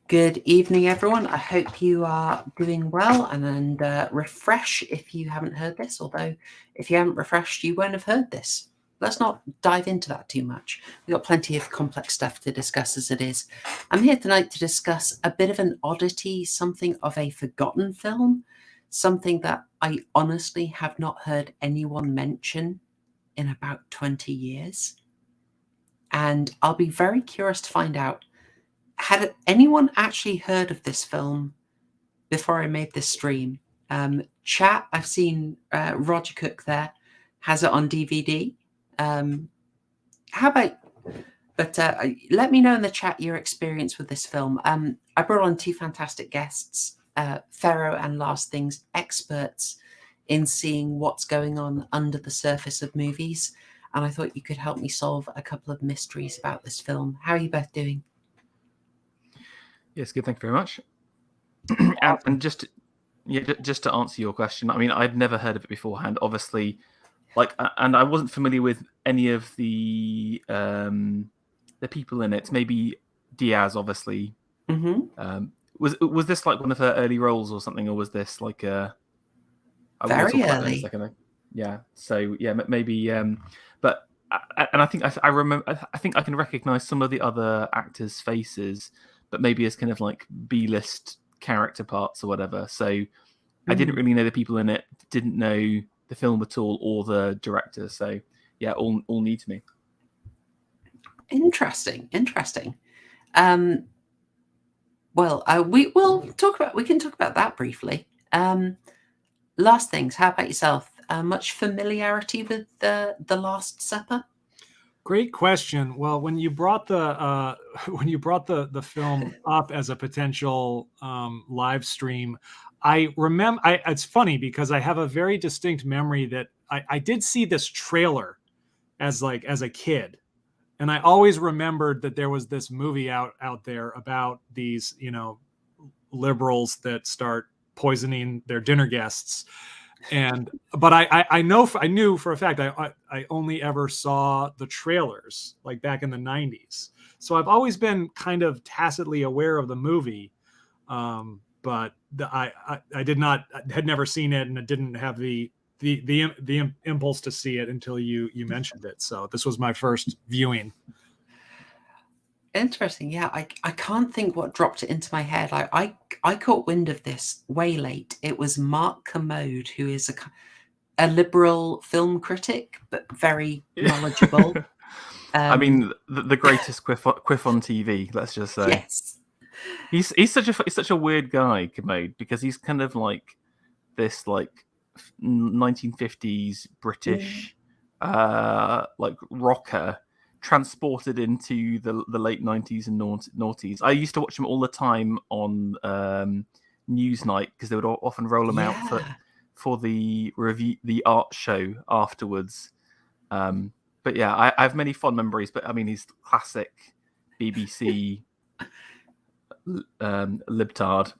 Good evening, everyone. I hope you are doing well and refresh if you haven't heard this, although if you haven't refreshed, you won't have heard this. Let's not dive into that too much. We've got plenty of complex stuff to discuss as it is. I'm here tonight to discuss a bit of an oddity, something of a forgotten film, something that I honestly have not heard anyone mention in about 20 years. And I'll be very curious to find out, had anyone actually heard of this film before I made this stream? Chat, I've seen Roger Cook there, has it on DVD. How about, but let me know in the chat your experience with this film. I brought on two fantastic guests, Ferro and Last Things, experts in seeing what's going on under the surface of movies. And I thought you could help me solve a couple of mysteries about this film. How are you both doing? Yes, good. Thank you very much. And just to answer your question, I mean, I'd never heard of it beforehand. Obviously, and I wasn't familiar with any of the people in it. Maybe Diaz, obviously. Mm-hmm. Was this like one of her early roles or something, or was this like very early? Yeah. So yeah, maybe. But and I think I remember. I think I can recognize some of the other actors' faces, but maybe as kind of like B-list character parts or whatever. So I didn't really know the people in it, didn't know the film at all or the director. So yeah, all new to me. Interesting. Well, we can talk about that briefly. Last Things, how about yourself? Much familiarity with the Last Supper? Great question. Well, when you brought the film up as a potential live stream, I remember. It's funny because I have a very distinct memory that I did see this trailer as a kid, and I always remembered that there was this movie out there about these liberals that start poisoning their dinner guests. But I knew for a fact I only ever saw the trailers like back in the 90s. So I've always been kind of tacitly aware of the movie, but I had never seen it, and I didn't have the impulse to see it until you mentioned it. So this was my first viewing. Interesting. Yeah, I can't think what dropped it into my head. I caught wind of this way late. It was Mark Kermode, who is a liberal film critic, but very knowledgeable. I mean, the greatest quiff on TV. Let's just say. Yes. He's such a weird guy, Kermode, because he's kind of like this like 1950s British like rocker, transported into the late 90s and noughties. I used to watch them all the time on Newsnight because they would often roll them out for the review, the art show afterwards. But yeah, I have many fond memories. But I mean, he's classic BBC libtard.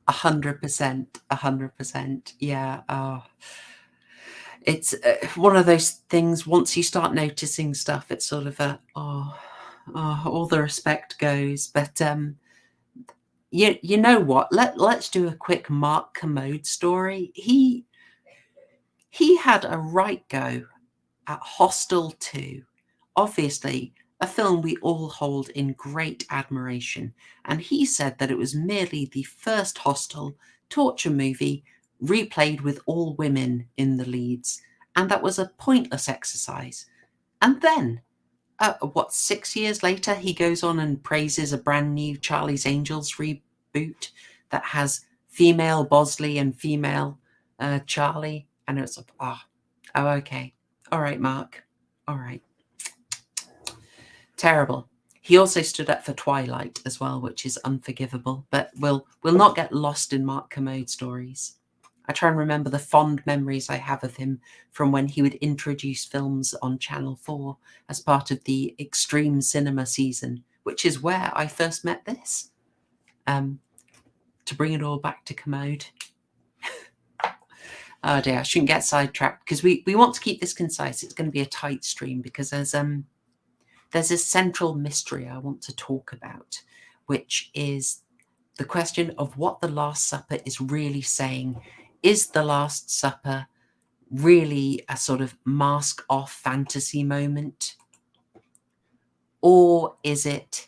100%. Yeah. It's one of those things, once you start noticing stuff, it's sort of all the respect goes. But you know what? Let's do a quick Mark Kermode story. He had a right go at Hostel 2. Obviously, a film we all hold in great admiration. And he said that it was merely the first Hostel torture movie replayed with all women in the leads, and that was a pointless exercise. And then, 6 years later, he goes on and praises a brand new Charlie's Angels reboot that has female Bosley and female Charlie, and it's okay, all right, Mark, all right. Terrible. He also stood up for Twilight as well, which is unforgivable, but we'll not get lost in Mark Kermode stories. I try and remember the fond memories I have of him from when he would introduce films on Channel 4 as part of the Extreme Cinema season, which is where I first met this. To bring it all back to Kermode. Oh dear, I shouldn't get sidetracked because we want to keep this concise. It's going to be a tight stream because there's a central mystery I want to talk about. which is the question of what the Last Supper is really saying. Is the Last Supper really a sort of mask off fantasy moment? Or is it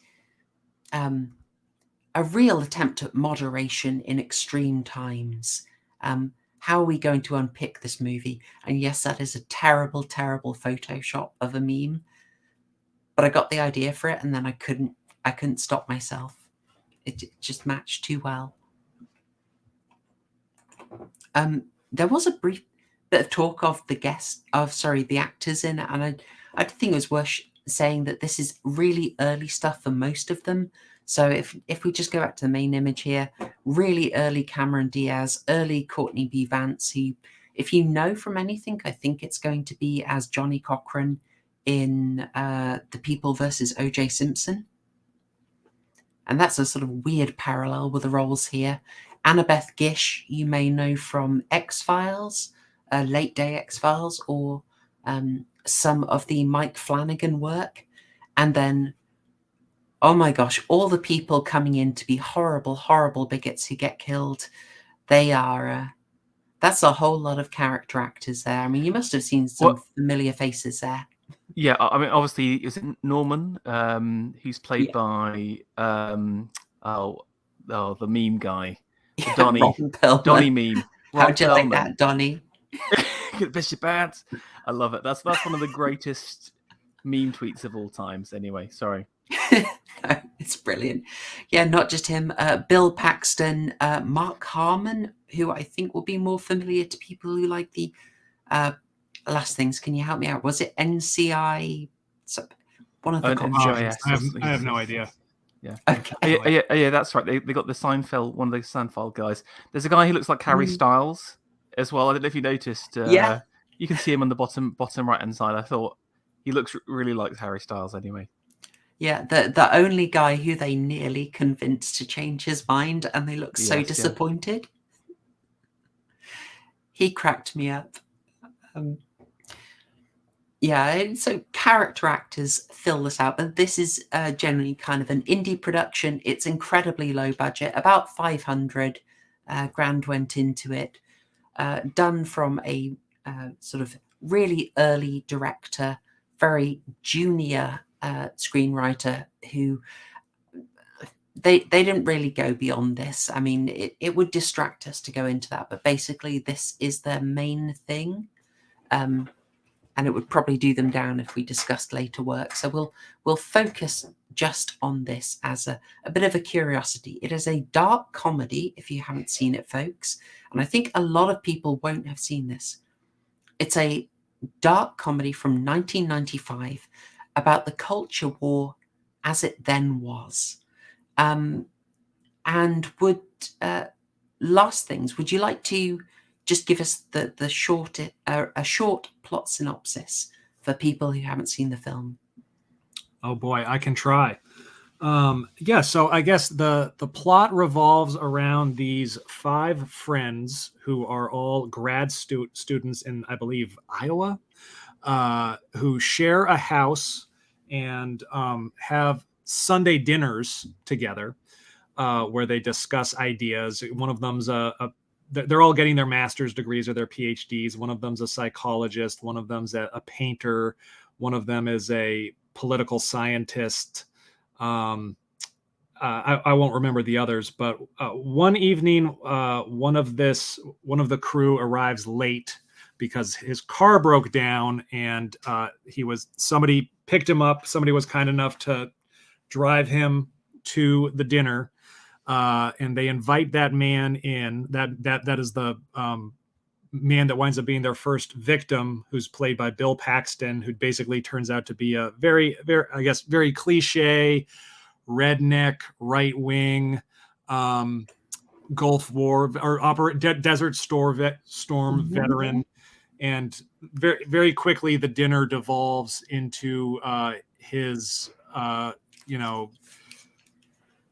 a real attempt at moderation in extreme times? How are we going to unpick this movie? And yes, that is a terrible, terrible Photoshop of a meme, but I got the idea for it, and then I couldn't stop myself. It just matched too well. There was a brief bit of talk of the actors in it, and I think it was worth saying that this is really early stuff for most of them. So if we just go back to the main image here, really early Cameron Diaz, early Courtney B. Vance, who, if you know from anything, I think it's going to be as Johnny Cochran in The People versus O.J. Simpson. And that's a sort of weird parallel with the roles here. Annabeth Gish, you may know from X-Files, Late Day X-Files, or some of the Mike Flanagan work. And then, oh my gosh, all the people coming in to be horrible, horrible bigots who get killed. They are, that's a whole lot of character actors there. I mean, you must have seen some familiar faces there. Yeah, I mean, obviously, is it Norman, who's played by the meme guy, Donnie meme. How'd you like that, Donnie? Bishop Bad. I love it. That's one of the greatest meme tweets of all times. Anyway, sorry. It's brilliant. Yeah, not just him. Bill Paxton, Mark Harmon, who I think will be more familiar to people who like the Last Things. Can you help me out? Was it NCI? One of the NCIS. I have no idea. Yeah. Okay. Yeah, that's right. They got the Seinfeld, one of the Seinfeld guys. There's a guy who looks like Harry Styles as well. I don't know if you noticed. Yeah. You can see him on the bottom right hand side. I thought he looks really like Harry Styles anyway. Yeah, the only guy who they nearly convinced to change his mind, and they look so disappointed. Yeah. He cracked me up. So character actors fill this out, but this is generally kind of an indie production. It's incredibly low budget, about 500 grand went into it, done from a sort of really early director, very junior screenwriter who they didn't really go beyond this. I mean, it would distract us to go into that, but basically this is their main thing. And it would probably do them down if we discussed later work. So we'll focus just on this as a bit of a curiosity. It is a dark comedy, if you haven't seen it, folks. And I think a lot of people won't have seen this. It's a dark comedy from 1995 about the culture war as it then was. And would Last Things, would you like to just give us a short plot synopsis for people who haven't seen the film? Oh boy, I can try. So I guess the plot revolves around these 5 friends who are all grad students in, I believe, Iowa, who share a house and have Sunday dinners together where they discuss ideas. One of them's they're all getting their master's degrees or their PhDs. One of them's a psychologist. One of them's a painter. One of them is a political scientist. I won't remember the others, but one evening, one of the crew arrives late because his car broke down, and somebody picked him up. Somebody was kind enough to drive him to the dinner. And they invite that man in. That is the man that winds up being their first victim, who's played by Bill Paxton, who basically turns out to be a very, very, I guess, very cliche, redneck, right wing, Gulf War or Desert Storm veteran. And very, very quickly, the dinner devolves into his,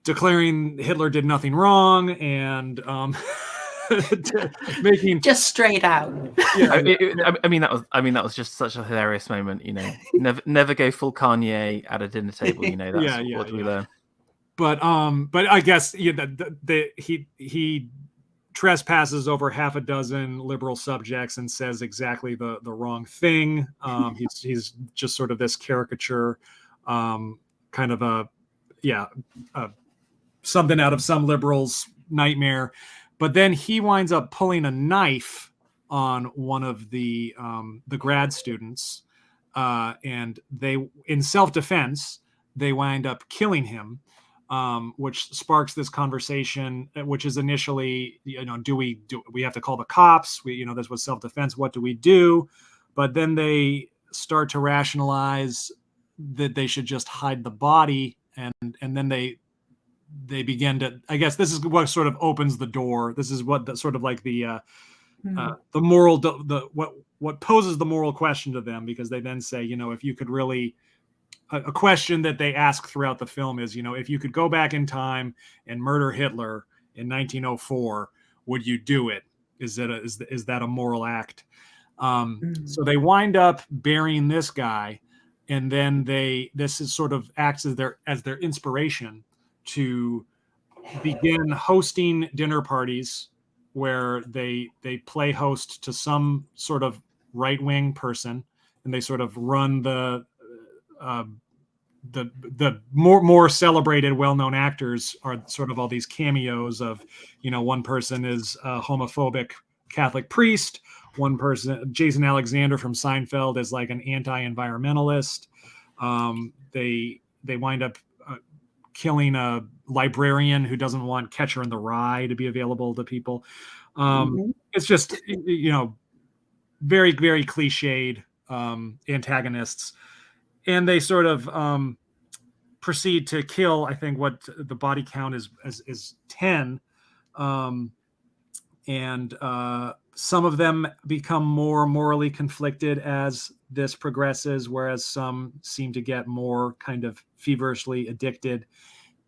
declaring Hitler did nothing wrong and making just straight out. Yeah, I mean that was just such a hilarious moment. Never go full Kanye at a dinner table. What do we learn? But I guess he trespasses over half a dozen liberal subjects and says exactly the wrong thing. He's just sort of this caricature, kind of something out of some liberal's nightmare. But then he winds up pulling a knife on one of the grad students, and they, in self-defense, they wind up killing him. Which sparks this conversation, which is initially, do we have to call the cops? This was self-defense. What do we do? But then they start to rationalize that they should just hide the body, and then they begin to. I guess this is what sort of opens the door. This is what sort of like the moral, what poses the moral question to them, because they then say, if you could really. A question that they ask throughout the film is, if you could go back in time and murder Hitler in 1904, would you do it? Is that a moral act? So they wind up burying this guy, and then this is sort of acts as their inspiration to begin hosting dinner parties where they play host to some sort of right-wing person, and they sort of run the more celebrated, well-known actors are sort of all these cameos of, one person is a homophobic Catholic priest, one person, Jason Alexander from Seinfeld, is like an anti-environmentalist. They wind up killing a librarian who doesn't want Catcher in the Rye to be available to people. It's just, very, very cliched antagonists. And they sort of proceed to kill, I think what the body count is 10. And some of them become more morally conflicted as this progresses, whereas some seem to get more kind of feverishly addicted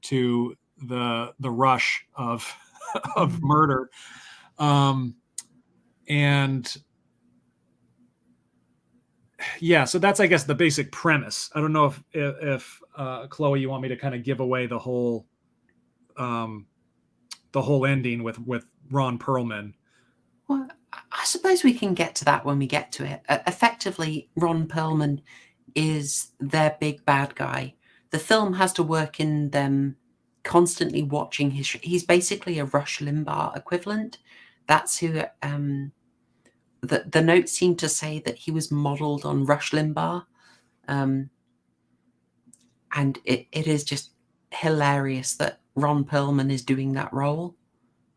to the rush of murder. And yeah, so that's, I guess, the basic premise. I don't know if Chloe, you want me to kind of give away the whole ending with Ron Perlman. Well, I suppose we can get to that when we get to it. Effectively, Ron Perlman is their big bad guy. The film has to work in them constantly watching he's basically a Rush Limbaugh equivalent. That's who the notes seem to say that he was modeled on Rush Limbaugh. And it is just hilarious that Ron Perlman is doing that role.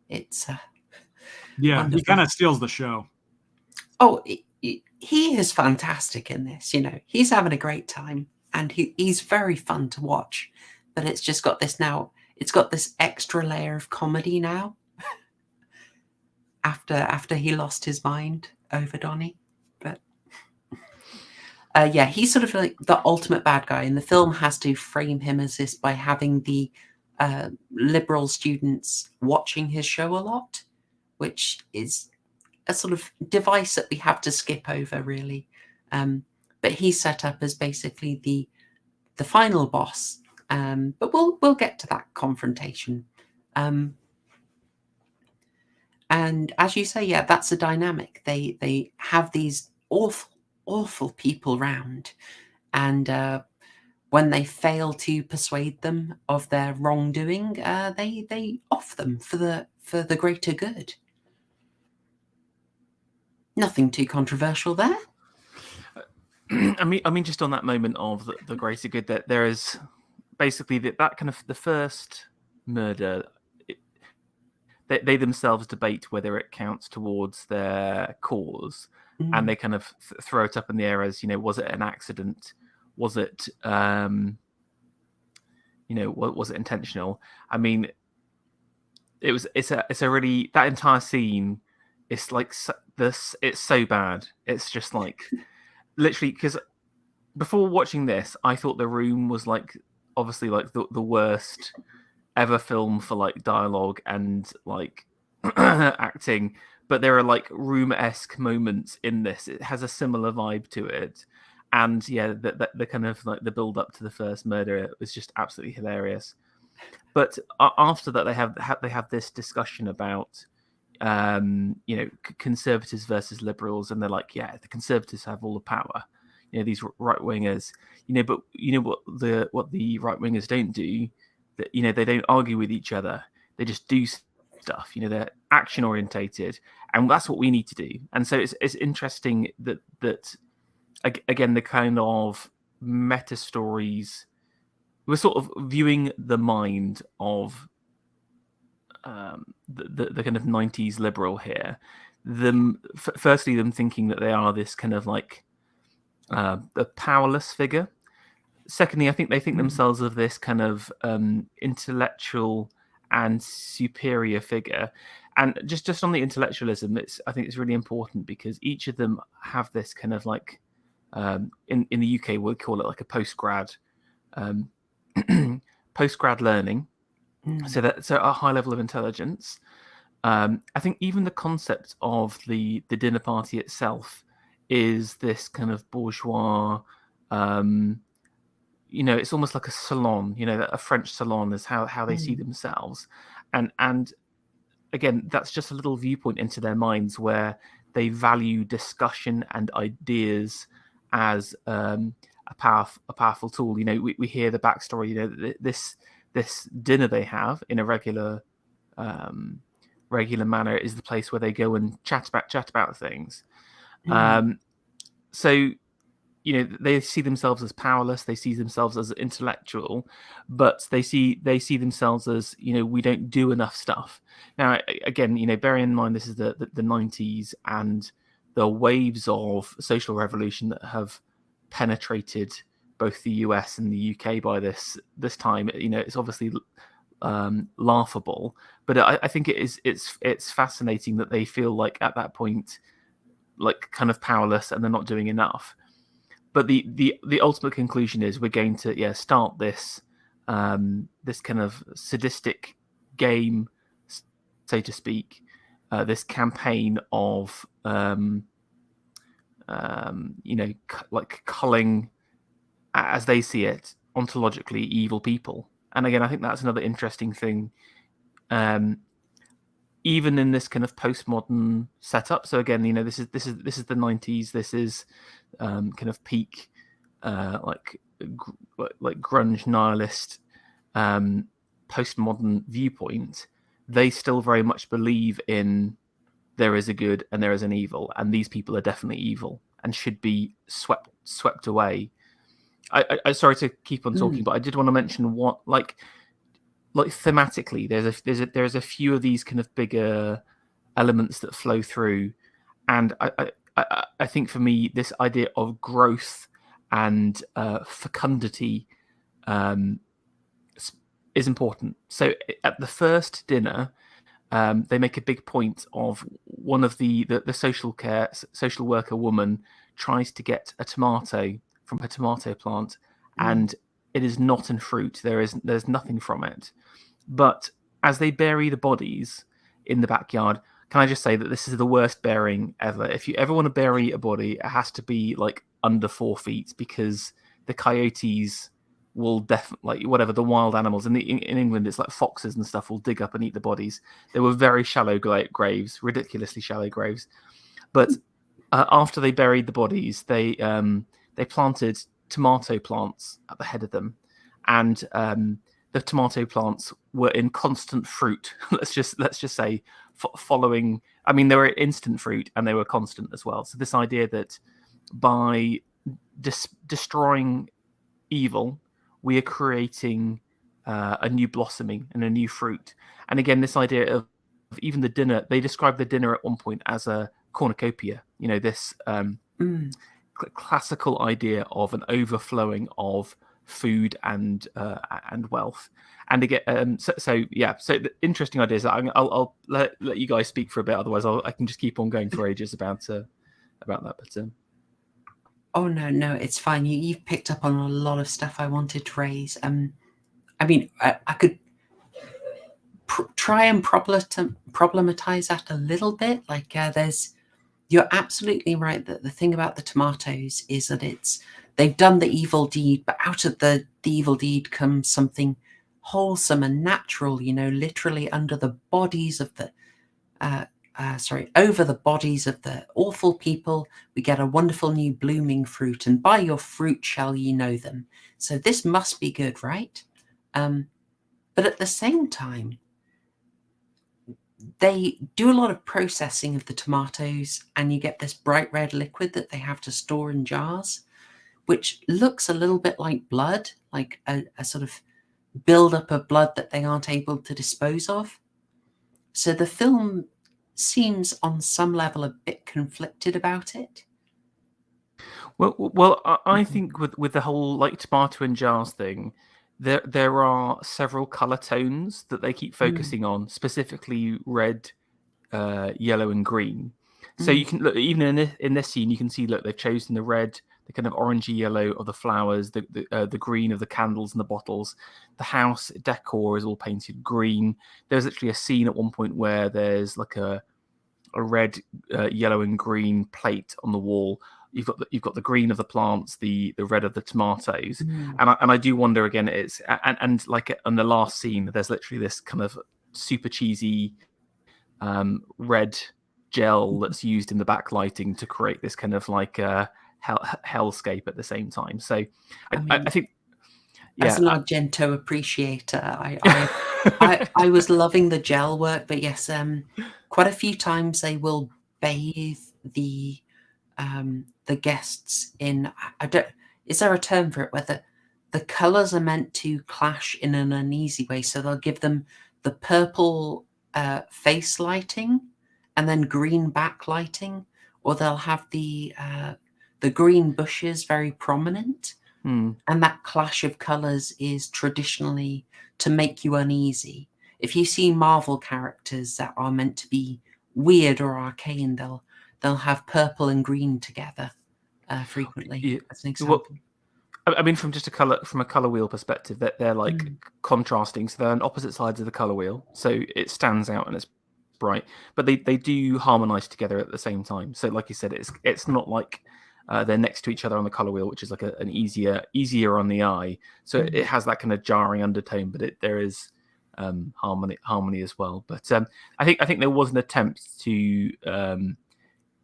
It's wonderful. He kind of steals the show. Oh, he is fantastic in this. He's having a great time, and he's very fun to watch. But it's just got this now. It's got this extra layer of comedy now. After he lost his mind over Donnie. But he's sort of like the ultimate bad guy, and the film has to frame him as this by having the liberal students watching his show a lot, which is a sort of device that we have to skip over, really. But he's set up as basically the final boss. But we'll get to that confrontation. And as you say, that's a dynamic. They have these awful people round, and when they fail to persuade them of their wrongdoing, they off them for the greater good. Nothing too controversial there. I mean, just on that moment of the greater good, that there is basically that kind of the first murder. They themselves debate whether it counts towards their cause, and they kind of throw it up in the air as, was it an accident? Was it, was it intentional? I mean, it's a really, that entire scene, it's like this. It's so bad. It's just like literally, because before watching this, I thought The Room was like obviously like the worst ever film for like dialogue and like acting, but there are like Room-esque moments in this. It has a similar vibe to it, and the kind of like the build up to the first murder, it was just absolutely hilarious. But after that, they have this discussion about conservatives versus liberals, and they're like, yeah, the conservatives have all the power, these right wingers, but what the right wingers don't do, that they don't argue with each other, they just do stuff, they're action orientated, and that's what we need to do. And so it's interesting that again, the kind of meta stories, we're sort of viewing the mind of the kind of 90s liberal here. Firstly, them thinking that they are this kind of like a powerless figure. Secondly, I think they think themselves of this kind of intellectual and superior figure. And just on the intellectualism, I think it's really important because each of them have this kind of like in the UK we'll call it like a postgrad learning. So a high level of intelligence. I think even the concept of the dinner party itself is this kind of bourgeois. It's almost like a salon. A French salon is how they see themselves, and again, that's just a little viewpoint into their minds where they value discussion and ideas as a powerful tool. We hear the backstory. This dinner they have in a regular manner is the place where they go and chat about things. So they see themselves as powerless. They see themselves as intellectual, but they see themselves as we don't do enough stuff. Now, again, bearing in mind this is the 90s and the waves of social revolution that have penetrated both the US and the UK by this time. It's obviously laughable, but I think it's fascinating that they feel like at that point like kind of powerless and they're not doing enough. But the ultimate conclusion is we're going to start this this kind of sadistic game, so to speak, this campaign of like culling, as they see it, ontologically evil people. And again, I think that's another interesting thing, even in this kind of postmodern setup. So again, this is the 90s. This is kind of peak, like grunge nihilist, postmodern viewpoint. They still very much believe in there is a good and there is an evil, and these people are definitely evil and should be swept away. I sorry to keep on talking, but I did want to mention what like thematically there's a few of these kind of bigger elements that flow through, and I think for me this idea of growth and fecundity is important. So at the first dinner, they make a big point of one of the social worker woman tries to get a tomato from her tomato plant, and it is not in fruit. There's nothing from it. But as they bury the bodies in the backyard, can I just say that this is the worst burying ever? If you ever want to bury a body, it has to be like under 4 feet, because the coyotes will definitely, like, whatever, the wild animals in England, it's like foxes and stuff will dig up and eat the bodies. They were very shallow graves, ridiculously shallow graves. But after they buried the bodies, they planted tomato plants at the head of them, and the tomato plants were in constant fruit. let's just say following. I mean, they were instant fruit and they were constant as well. So this idea that by destroying evil, we are creating a new blossoming and a new fruit. And again, this idea of even the dinner, they describe the dinner at one point as a cornucopia. This classical idea of an overflowing of food and wealth. And again, so the interesting ideas. I'll let you guys speak for a bit, otherwise I can just keep on going for ages about that. But oh no, it's fine. You've picked up on a lot of stuff I wanted to raise. I mean, I could try and problematize that a little bit. Like, you're absolutely right that the thing about the tomatoes is that they've done the evil deed, but out of the evil deed comes something wholesome and natural, literally under the bodies of the over the bodies of the awful people, we get a wonderful new blooming fruit, and by your fruit shall ye know them. So this must be good, right? But at the same time, they do a lot of processing of the tomatoes, and you get this bright red liquid that they have to store in jars, which looks a little bit like blood, like a sort of build-up of blood that they aren't able to dispose of. So the film seems on some level a bit conflicted about it. Well, I think with the whole like tomato in jars thing, there are several color tones that they keep focusing on, specifically red, yellow, and green. So you can look even in this scene, you can see look they've chosen the red, the kind of orangey yellow of the flowers, the green of the candles and the bottles. The house decor is all painted green. There's actually a scene at one point where there's like a red, yellow, and green plate on the wall. You've got the green of the plants, the red of the tomatoes, and I do wonder again. It's and like on the last scene, there's literally this kind of super cheesy red gel that's used in the backlighting to create this kind of like hellscape at the same time. So I think, as an Argento appreciator, I was loving the gel work, but yes, quite a few times they will bathe the guests in, is there a term for it, where the colors are meant to clash in an uneasy way? So they'll give them the purple face lighting and then green backlighting, or they'll have the green bushes very prominent. And that clash of colors is traditionally to make you uneasy. If you see Marvel characters that are meant to be weird or arcane, they'll have purple and green together frequently, as an example. Well, I mean, from a color wheel perspective, that they're like contrasting, so they're on opposite sides of the color wheel, so it stands out and it's bright. But they do harmonize together at the same time. So, like you said, it's not like they're next to each other on the color wheel, which is like an easier on the eye. So it has that kind of jarring undertone, but there is harmony as well. But I think there was an attempt to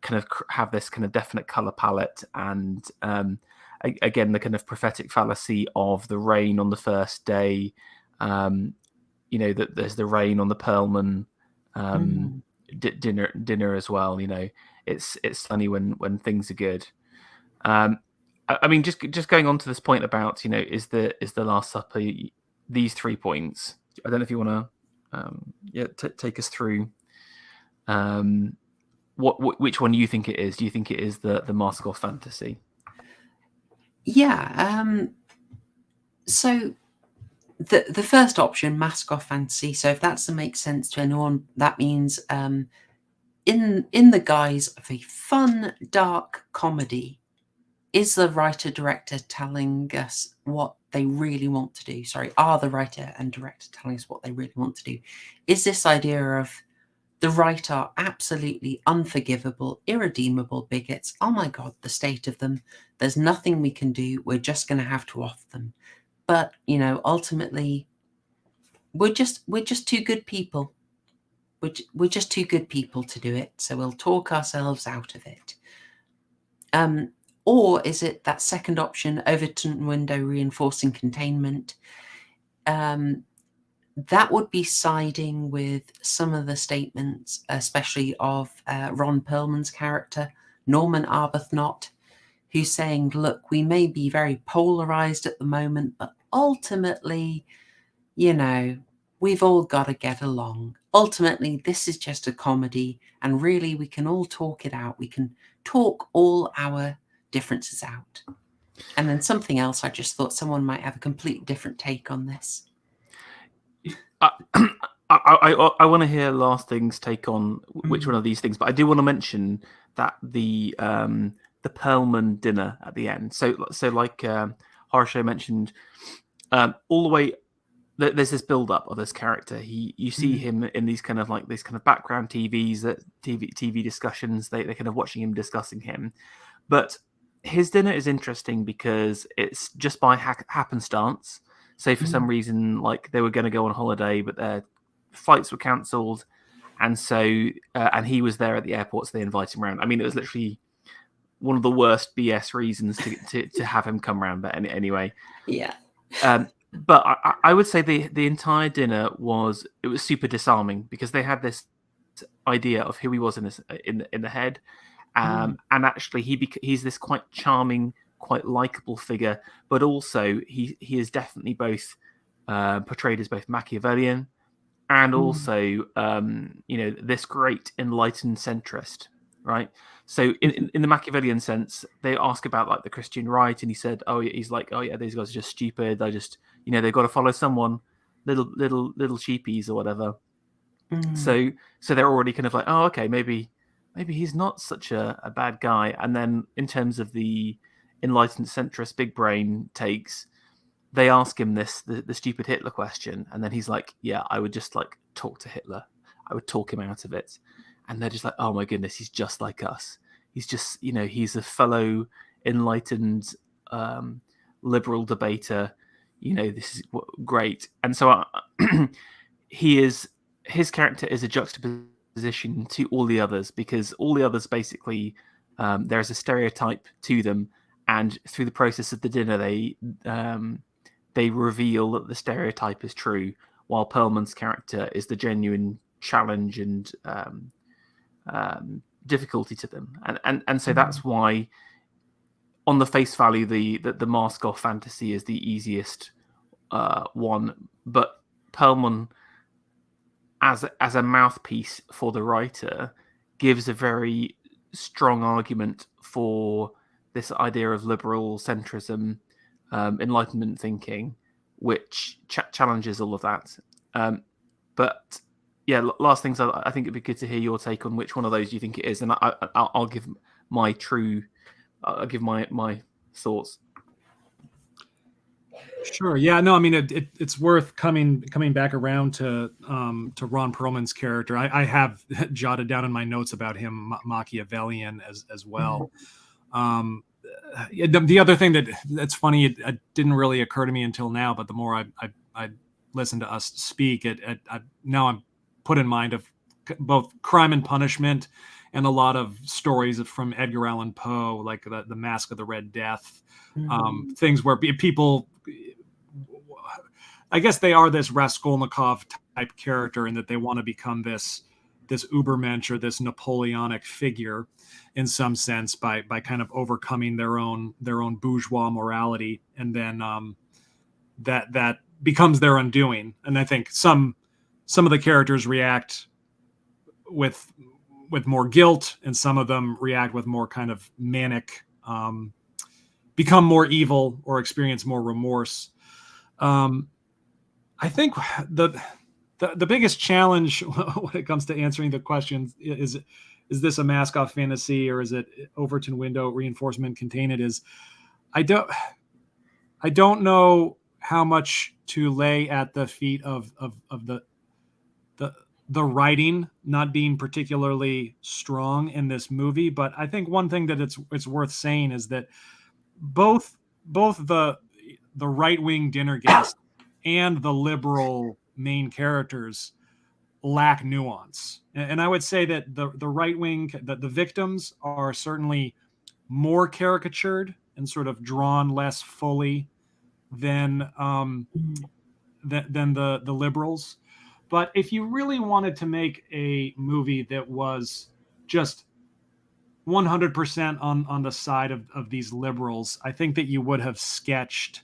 kind of have this kind of definite color palette, and again the kind of prophetic fallacy of the rain on the first day. That there's the rain on the Perlman dinner as well. It's sunny when things are good. I mean, just going on to this point about is the Last Supper, these 3 points. I don't know if you want to take us through which one you think it is. Do you think it is the Mask Off Fantasy? Yeah. So the first option, Mask Off Fantasy. So if that's to make sense to anyone, that means in the guise of a fun, dark comedy, is the writer-director telling us what they really want to do? Sorry, are the writer and director telling us what they really want to do? Is this idea of the writer are absolutely unforgivable, irredeemable bigots? Oh my God, the state of them. There's nothing we can do. We're just going to have to off them. But, ultimately, we're just too good people. We're just too good people to do it. So we'll talk ourselves out of it. Or is it that second option, Overton window reinforcing containment? That would be siding with some of the statements, especially of Ron Perlman's character, Norman Arbuthnot, who's saying, look, we may be very polarized at the moment, but ultimately, we've all got to get along. Ultimately, this is just a comedy, and really we can all talk it out. We can talk all our differences out. And then something else, I just thought someone might have a completely different take on this. I want to hear Last Things take on which one of these things, but I do want to mention that the Perlman dinner at the end. So like Harsha mentioned, all the way there's this build up of this character. You see him in these kind of background TV discussions. They're kind of watching him, discussing him, but his dinner is interesting because it's just by happenstance. So for some reason, like they were going to go on holiday, but their flights were cancelled, and so and he was there at the airport, so they invited him around. I mean, it was literally one of the worst BS reasons to have him come around. But anyway, yeah. But I would say the entire dinner was super disarming, because they had this idea of who he was in the head, and actually he's this quite charming, quite likable figure, but also he is definitely both portrayed as both Machiavellian and also this great enlightened centrist, right? So in the Machiavellian sense, they ask about like the Christian right, and he said, he's like, oh yeah, these guys are just stupid. They just, they've got to follow someone, little sheepies or whatever. So they're already kind of like, oh, okay, maybe he's not such a bad guy. And then in terms of the enlightened centrist big brain takes, they ask him the stupid Hitler question, and then he's like, yeah, I would just like talk to Hitler. I would talk him out of it. And they're just like, oh my goodness, he's just like us. He's just, he's a fellow enlightened liberal debater. This is great. And so his character is a juxtaposition to all the others, because all the others basically, there's a stereotype to them. And through the process of the dinner, they reveal that the stereotype is true, while Perlman's character is the genuine challenge and difficulty to them, and so that's why, on the face value, the mask off fantasy is the easiest one, but Perlman, as a mouthpiece for the writer, gives a very strong argument for this idea of liberal centrism, Enlightenment thinking, which challenges all of that. But yeah, Last Things, I think it'd be good to hear your take on which one of those you think it is, and I'll give my thoughts. Sure. Yeah. No. I mean, it's worth coming back around to Ron Perlman's character. I have jotted down in my notes about him Machiavellian as well. The other thing that's funny, it didn't really occur to me until now, but the more I listened to us speak, now I'm put in mind of both Crime and Punishment and a lot of stories from Edgar Allan Poe, like the Mask of the Red Death, things where people, I guess they are this Raskolnikov type character, in that they want to become this Ubermensch, or this Napoleonic figure in some sense, by kind of overcoming their own bourgeois morality, and then that becomes their undoing. And I think some of the characters react with more guilt, and some of them react with more kind of manic, become more evil or experience more remorse. I think the biggest challenge when it comes to answering the question, is this a mask off fantasy, or is it Overton window reinforcement contained? I don't know how much to lay at the feet of the writing not being particularly strong in this movie, but I think one thing that it's worth saying is that both the right-wing dinner guest and the liberal main characters lack nuance. And I would say that the right wing, that the victims are certainly more caricatured and sort of drawn less fully than the liberals. But if you really wanted to make a movie that was just 100% on the side of these liberals, I think that you would have sketched,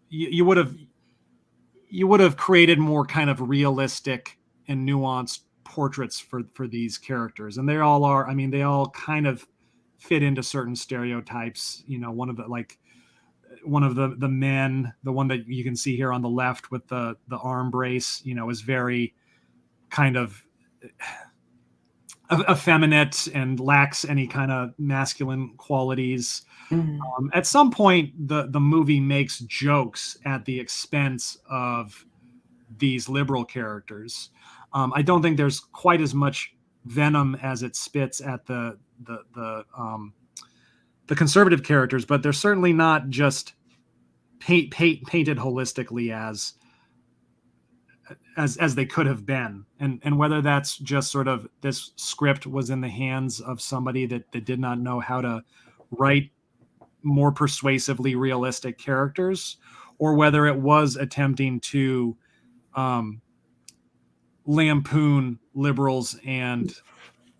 you would have created more kind of realistic and nuanced portraits for these characters. And they all are, I mean, they all kind of fit into certain stereotypes. One of the men, the one that you can see here on the left with the arm brace, is very kind of effeminate and lacks any kind of masculine qualities. At some point, the movie makes jokes at the expense of these liberal characters. I don't think there's quite as much venom as it spits at the conservative characters, but they're certainly not just painted holistically as they could have been, and whether that's just sort of this script was in the hands of somebody that did not know how to write more persuasively realistic characters, or whether it was attempting to lampoon liberals and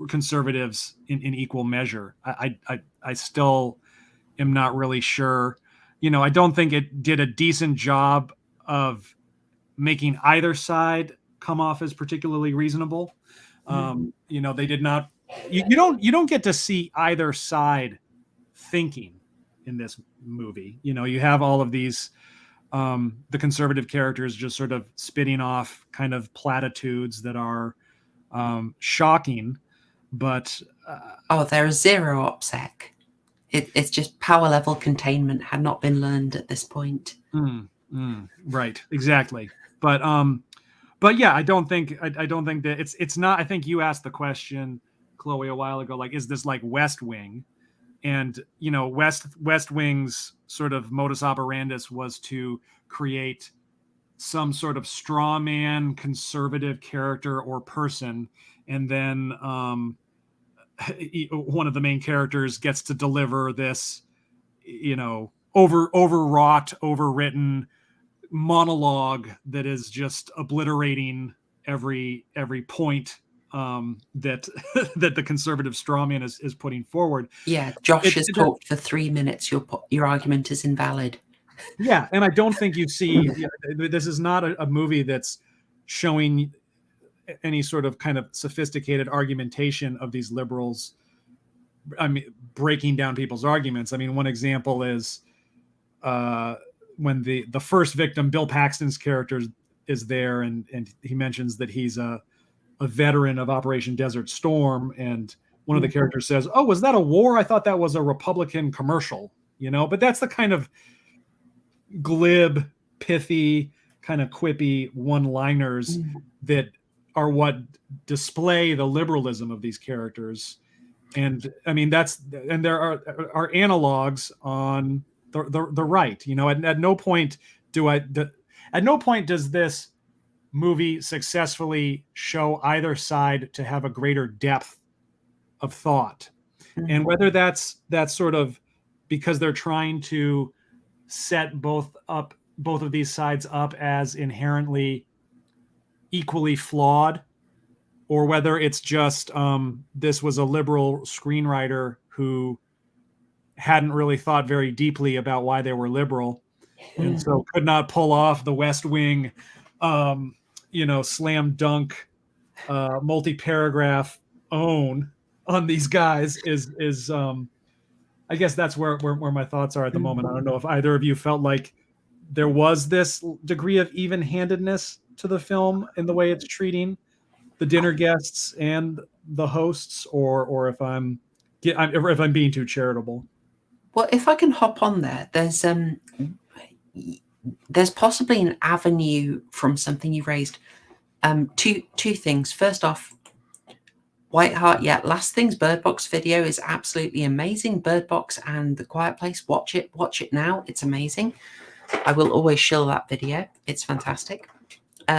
conservatives in equal measure. I still am not really sure. I don't think it did a decent job of making either side come off as particularly reasonable. They did not. You don't get to see either side thinking in this movie. You have all of these the conservative characters just sort of spitting off kind of platitudes that are shocking, but there's zero OPSEC. It's just power level containment had not been learned at this point. Right, exactly. But yeah, I don't think that it's not. I think you asked the question, Chloe, a while ago, like, is this like West Wing? And West Wing's sort of modus operandus was to create some sort of straw man conservative character or person, and then one of the main characters gets to deliver this, overwrought, overwritten monologue that is just obliterating every point that that the conservative strawman is putting forward. Yeah, Josh has talked for 3 minutes. Your argument is invalid. Yeah, and I don't think you see. This is not a movie that's showing any sort of kind of sophisticated argumentation of these liberals. I mean, breaking down people's arguments. I mean, one example is when the first victim, Bill Paxton's character, is there, and he mentions that he's a veteran of Operation Desert Storm, and one of the characters says, "Oh, was that a war? I thought that was a Republican commercial." But that's the kind of glib, pithy, kind of quippy one-liners that are what display the liberalism of these characters. And I mean, there are analogs on the right. At no point does this movie successfully show either side to have a greater depth of thought. And whether that's sort of because they're trying to set both of these sides up as inherently equally flawed, or whether it's just this was a liberal screenwriter who hadn't really thought very deeply about why they were liberal, and so could not pull off the West Wing slam dunk multi-paragraph own on these guys is I guess that's where my thoughts are at the moment. I don't know if either of you felt like there was this degree of even-handedness to the film in the way it's treating the dinner guests and the hosts, or if I'm being too charitable. Well, if I can hop on there, there's possibly an avenue from something you raised. Two things. First off, White Heart, Last Things Bird Box video is absolutely amazing. Bird Box and The Quiet Place, watch it now. It's amazing. I will always shill that video. It's fantastic.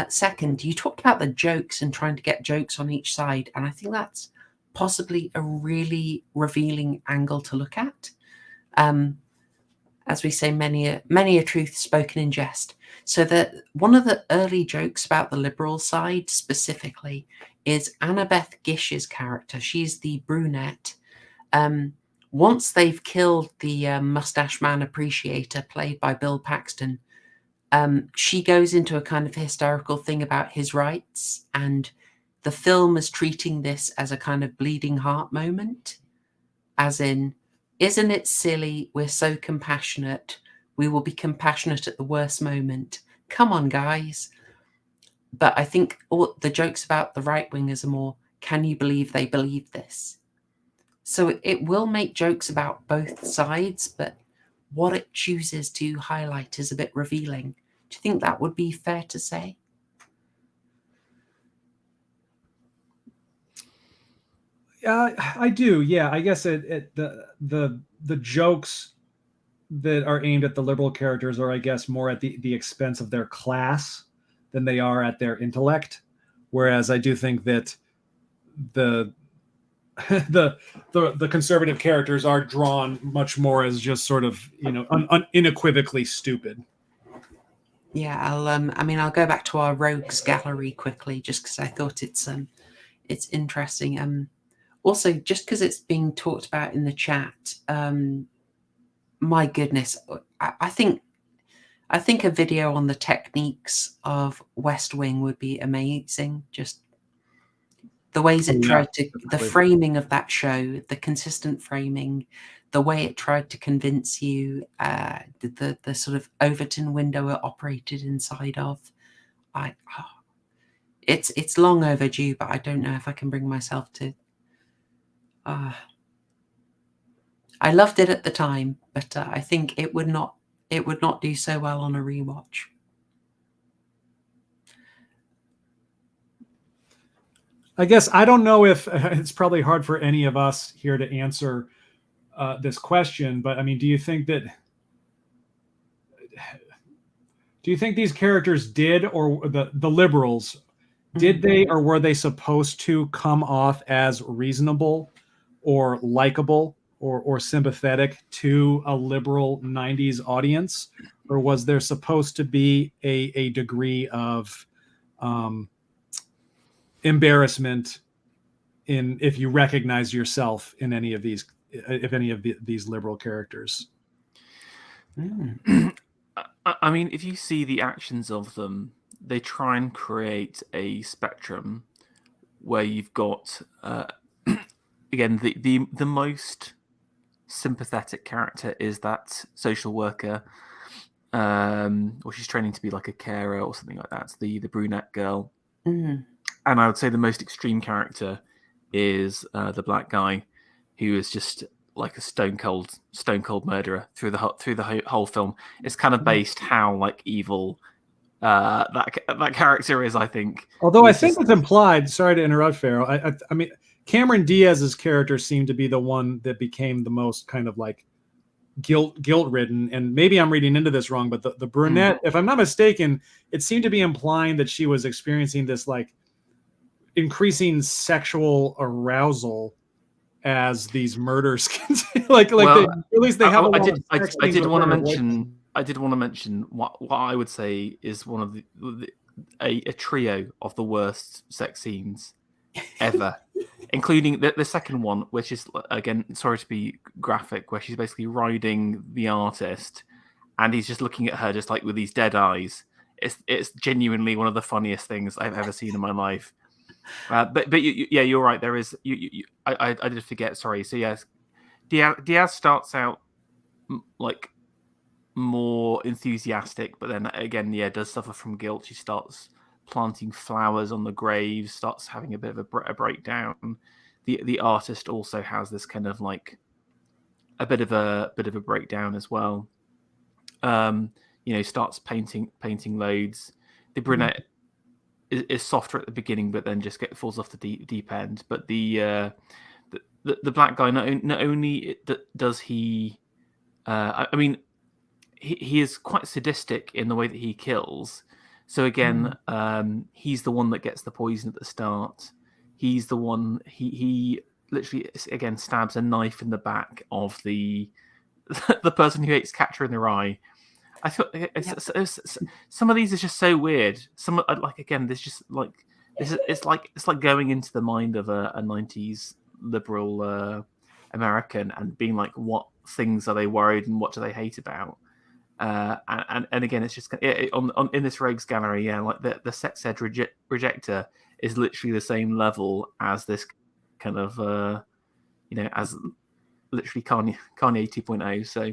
Second, you talked about the jokes and trying to get jokes on each side, and I think that's possibly a really revealing angle to look at. As we say, many a truth spoken in jest. So that one of the early jokes about the liberal side specifically is Annabeth Gish's character. She's the brunette. Once they've killed the mustache man appreciator played by Bill Paxton, she goes into a kind of hysterical thing about his rights, and the film is treating this as a kind of bleeding heart moment, as in, isn't it silly? We're so compassionate. We will be compassionate at the worst moment. Come on, guys. But I think all the jokes about the right wingers are more, can you believe they believe this? So it will make jokes about both sides, but what it chooses to highlight is a bit revealing. Do you think that would be fair to say? I do. Yeah, I guess the jokes that are aimed at the liberal characters are, I guess, more at the expense of their class than they are at their intellect. Whereas I do think that the the conservative characters are drawn much more as just sort of, you know, unequivocally stupid. Yeah, I'll go back to our rogues gallery quickly, just because I thought it's interesting. Also, just because it's being talked about in the chat, my goodness, I think a video on the techniques of West Wing would be amazing. Just the ways it tried to, the framing of that show, the consistent framing, the way it tried to convince you, the sort of Overton window it operated inside of. It's long overdue, but I don't know if I can bring myself to. I loved it at the time, but I think it would not do so well on a rewatch. I guess I don't know if it's probably hard for any of us here to answer this question, but I mean, do you think these characters did, or the liberals, did they or were they supposed to come off as reasonable or likable or sympathetic to a liberal 90s audience? Or was there supposed to be a degree of embarrassment if you recognize yourself in any of these liberal characters? I mean, if you see the actions of them, they try and create a spectrum where you've got again the most sympathetic character is that social worker, or she's training to be like a carer or something like that. It's the brunette girl. And I would say the most extreme character is the black guy, who is just like a stone cold murderer through the whole film. It's kind of based how like evil that character is, I think. Although I think it's implied. Sorry to interrupt, Ferro. I mean, Cameron Diaz's character seemed to be the one that became the most kind of like guilt-ridden, and maybe I'm reading into this wrong, but the brunette, if I'm not mistaken, it seemed to be implying that she was experiencing this like increasing sexual arousal as these murders continue. At least they have. I did want to mention what I would say is one of a trio of the worst sex scenes ever. Including the second one, which is, again, sorry to be graphic, where she's basically riding the artist and he's just looking at her just like with these dead eyes. It's genuinely one of the funniest things I've ever seen in my life. But you're right. There is I did forget. Sorry. So yes, Diaz starts out like more enthusiastic, but then again, does suffer from guilt. She starts planting flowers on the graves, starts having a bit of a breakdown. The artist also has this kind of like a bit of a breakdown as well. Starts painting loads. The brunette is softer at the beginning, but then just falls off the deep end. But the black guy, not only does he, I mean, he is quite sadistic in the way that he kills. So again, he's the one that gets the poison at the start. He's the one, he literally, again, stabs a knife in the back of the person who hates Catcher in the Rye. I thought some of these are just so weird. Some like, again, there's just like it's like going into the mind of a 90s liberal American and being like, what things are they worried and what do they hate about? And again, it's just in this rogues gallery, like the sex ed rejector is literally the same level as this kind of as literally Kanye 2.0. So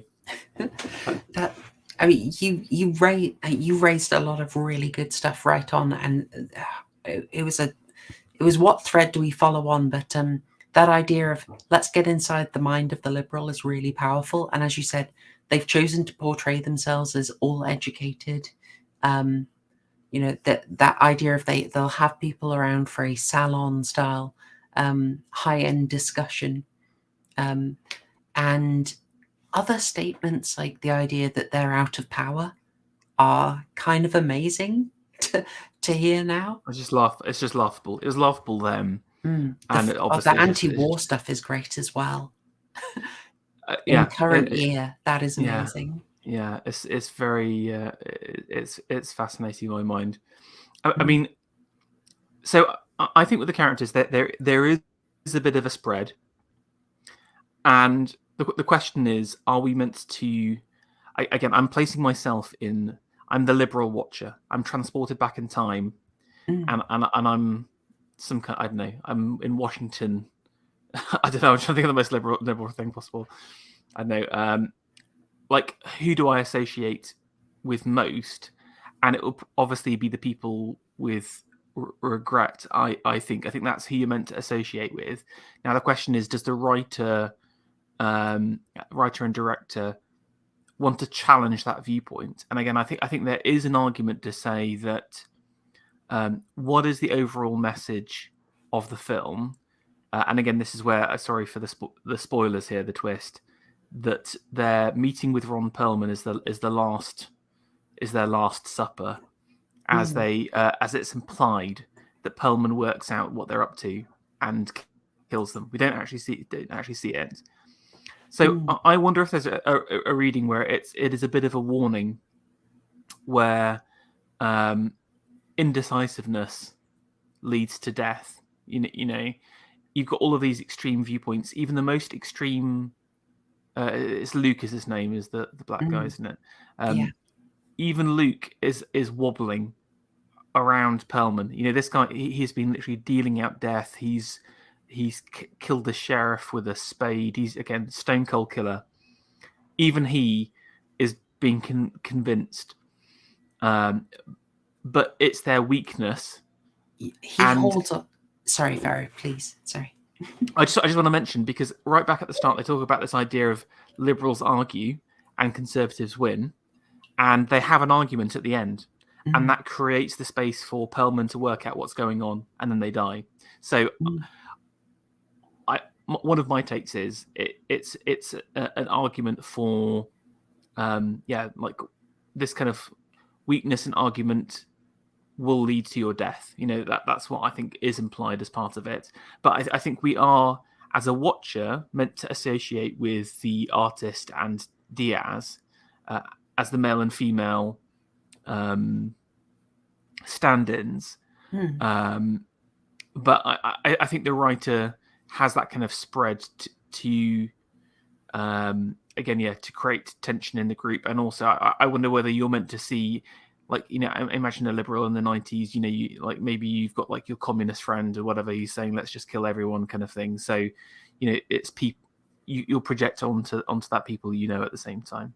that, I mean, you raised a lot of really good stuff right on, and it was what thread do we follow on? But that idea of let's get inside the mind of the liberal is really powerful, and as you said, they've chosen to portray themselves as all educated. That idea of they'll have people around for a salon style high-end discussion, and other statements, like the idea that they're out of power, are kind of amazing to hear now. I just laugh. It's just laughable. It was laughable then, and obviously the anti-war stuff is great as well. Yeah, in current year, that is yeah. amazing. Yeah, it's very it's fascinating in my mind. I mean, so I think with the characters that there is a bit of a spread, and the question is, are we meant to? Again, I'm placing myself in. I'm the liberal watcher. I'm transported back in time, and I'm some kind. I don't know. I'm in Washington. I don't know. I'm trying to think of the most liberal thing possible. I don't know. Like, who do I associate with most? And it will obviously be the people with regret. I think that's who you're meant to associate with. Now the question is, does the writer and director want to challenge that viewpoint? And again, I think there is an argument to say that what is the overall message of the film? And again, this is where sorry for the spoilers here, the twist. That their meeting with Ron Perlman is their last supper, as as it's implied that Perlman works out what they're up to and kills them. We don't actually see it. So I wonder if there's a reading where it is a bit of a warning, where indecisiveness leads to death. You know, you've got all of these extreme viewpoints, even the most extreme. It's Luke is his name, is the black guy, isn't it? Even Luke is wobbling around Perlman. You know, this guy, he's been literally dealing out death. He's killed the sheriff with a spade. He's, again, stone cold killer. Even he is being convinced. But it's their weakness. He holds up. Sorry, Ferro, please. Sorry. I just want to mention, because right back at the start, they talk about this idea of liberals argue and conservatives win, and they have an argument at the end, and that creates the space for Perlman to work out what's going on, and then they die. So, one of my takes is it's an argument for, like this kind of weakness and argument will lead to your death. You know, that's what I think is implied as part of it. But I think we are, as a watcher, meant to associate with the artist and Diaz as the male and female stand-ins. But I think the writer has that kind of spread to create tension in the group. And also, I wonder whether you're meant to see, like, you know, imagine a liberal in the 90s, you know, like maybe you've got like your communist friend or whatever, he's saying, let's just kill everyone kind of thing. So, you know, it's people, you'll project onto that people, you know, at the same time.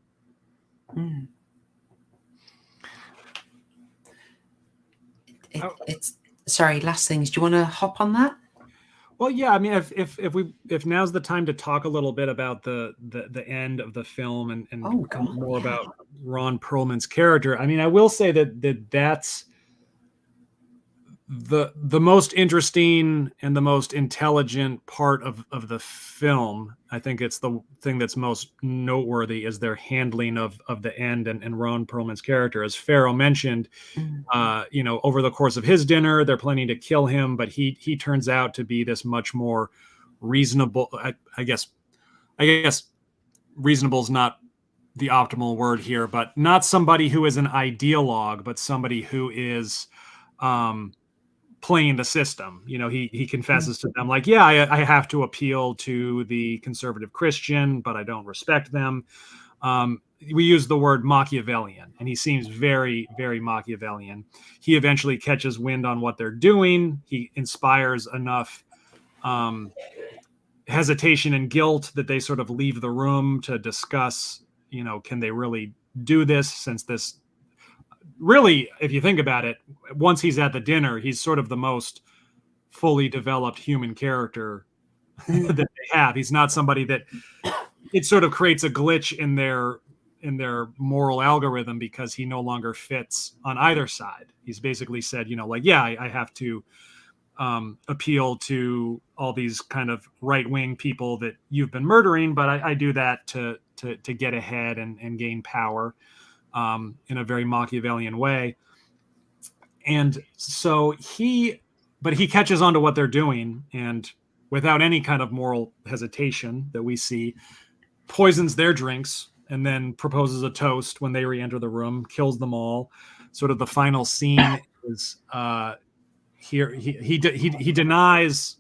It's sorry, Last Things. Do you want to hop on that? Well, yeah. I mean, if now's the time to talk a little bit about the end of the film and more about Ron Perlman's character. I mean, I will say that's the most interesting and the most intelligent part of the film. I think it's the thing that's most noteworthy is their handling of the end and Ron Perlman's character. As Ferro mentioned, you know, over the course of his dinner, they're planning to kill him, but he turns out to be this much more reasonable. I guess reasonable is not the optimal word here, but not somebody who is an ideologue, but somebody who is playing the system. You know, he confesses to them, like, yeah, I have to appeal to the conservative Christian, but I don't respect them. We use the word Machiavellian, and he seems very, very Machiavellian. He eventually catches wind on what they're doing. He inspires enough hesitation and guilt that they sort of leave the room to discuss, you know, can they really do this, since this really, if you think about it, once he's at the dinner, he's sort of the most fully developed human character that they have. He's not somebody that it sort of creates a glitch in their moral algorithm because he no longer fits on either side. He's basically said, you know, like, yeah, I have to appeal to all these kind of right-wing people that you've been murdering, but I do that to to get ahead and gain power in a very Machiavellian way. And so he catches on to what they're doing, and without any kind of moral hesitation that we see, poisons their drinks and then proposes a toast when they re-enter the room, kills them all. Sort of the final scene is here. He denies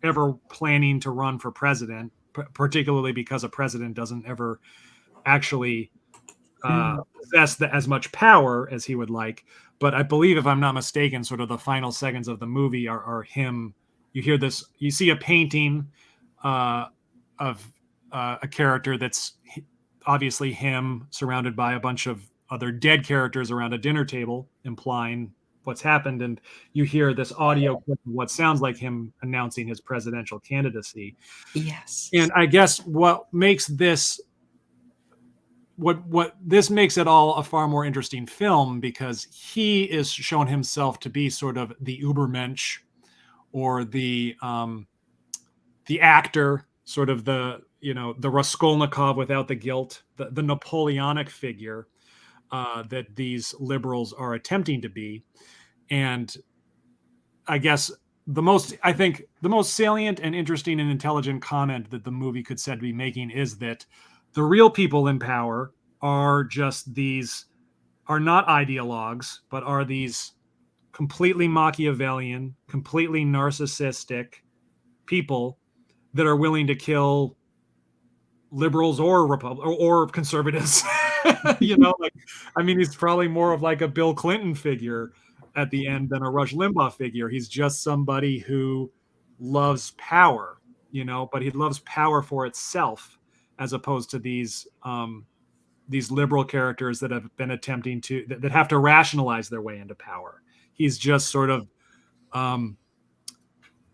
ever planning to run for president, particularly because a president doesn't ever actually possess as much power as he would like. But I believe, if I'm not mistaken, sort of the final seconds of the movie are him. You hear this, you see a painting of a character that's obviously him surrounded by a bunch of other dead characters around a dinner table, implying what's happened. And you hear this audio clip of what sounds like him announcing his presidential candidacy. Yes. And I guess what makes this makes it all a far more interesting film, because he is shown himself to be sort of the Ubermensch, or the actor, sort of the Raskolnikov without the guilt, the Napoleonic figure that these liberals are attempting to be. And I guess the most salient and interesting and intelligent comment that the movie could said to be making is that the real people in power are not ideologues, but are these completely Machiavellian, completely narcissistic people that are willing to kill liberals or conservatives. He's probably more of like a Bill Clinton figure at the end than a Rush Limbaugh figure. He's just somebody who loves power, but he loves power for itself, as opposed to these liberal characters that have been attempting that have to rationalize their way into power. He's just sort of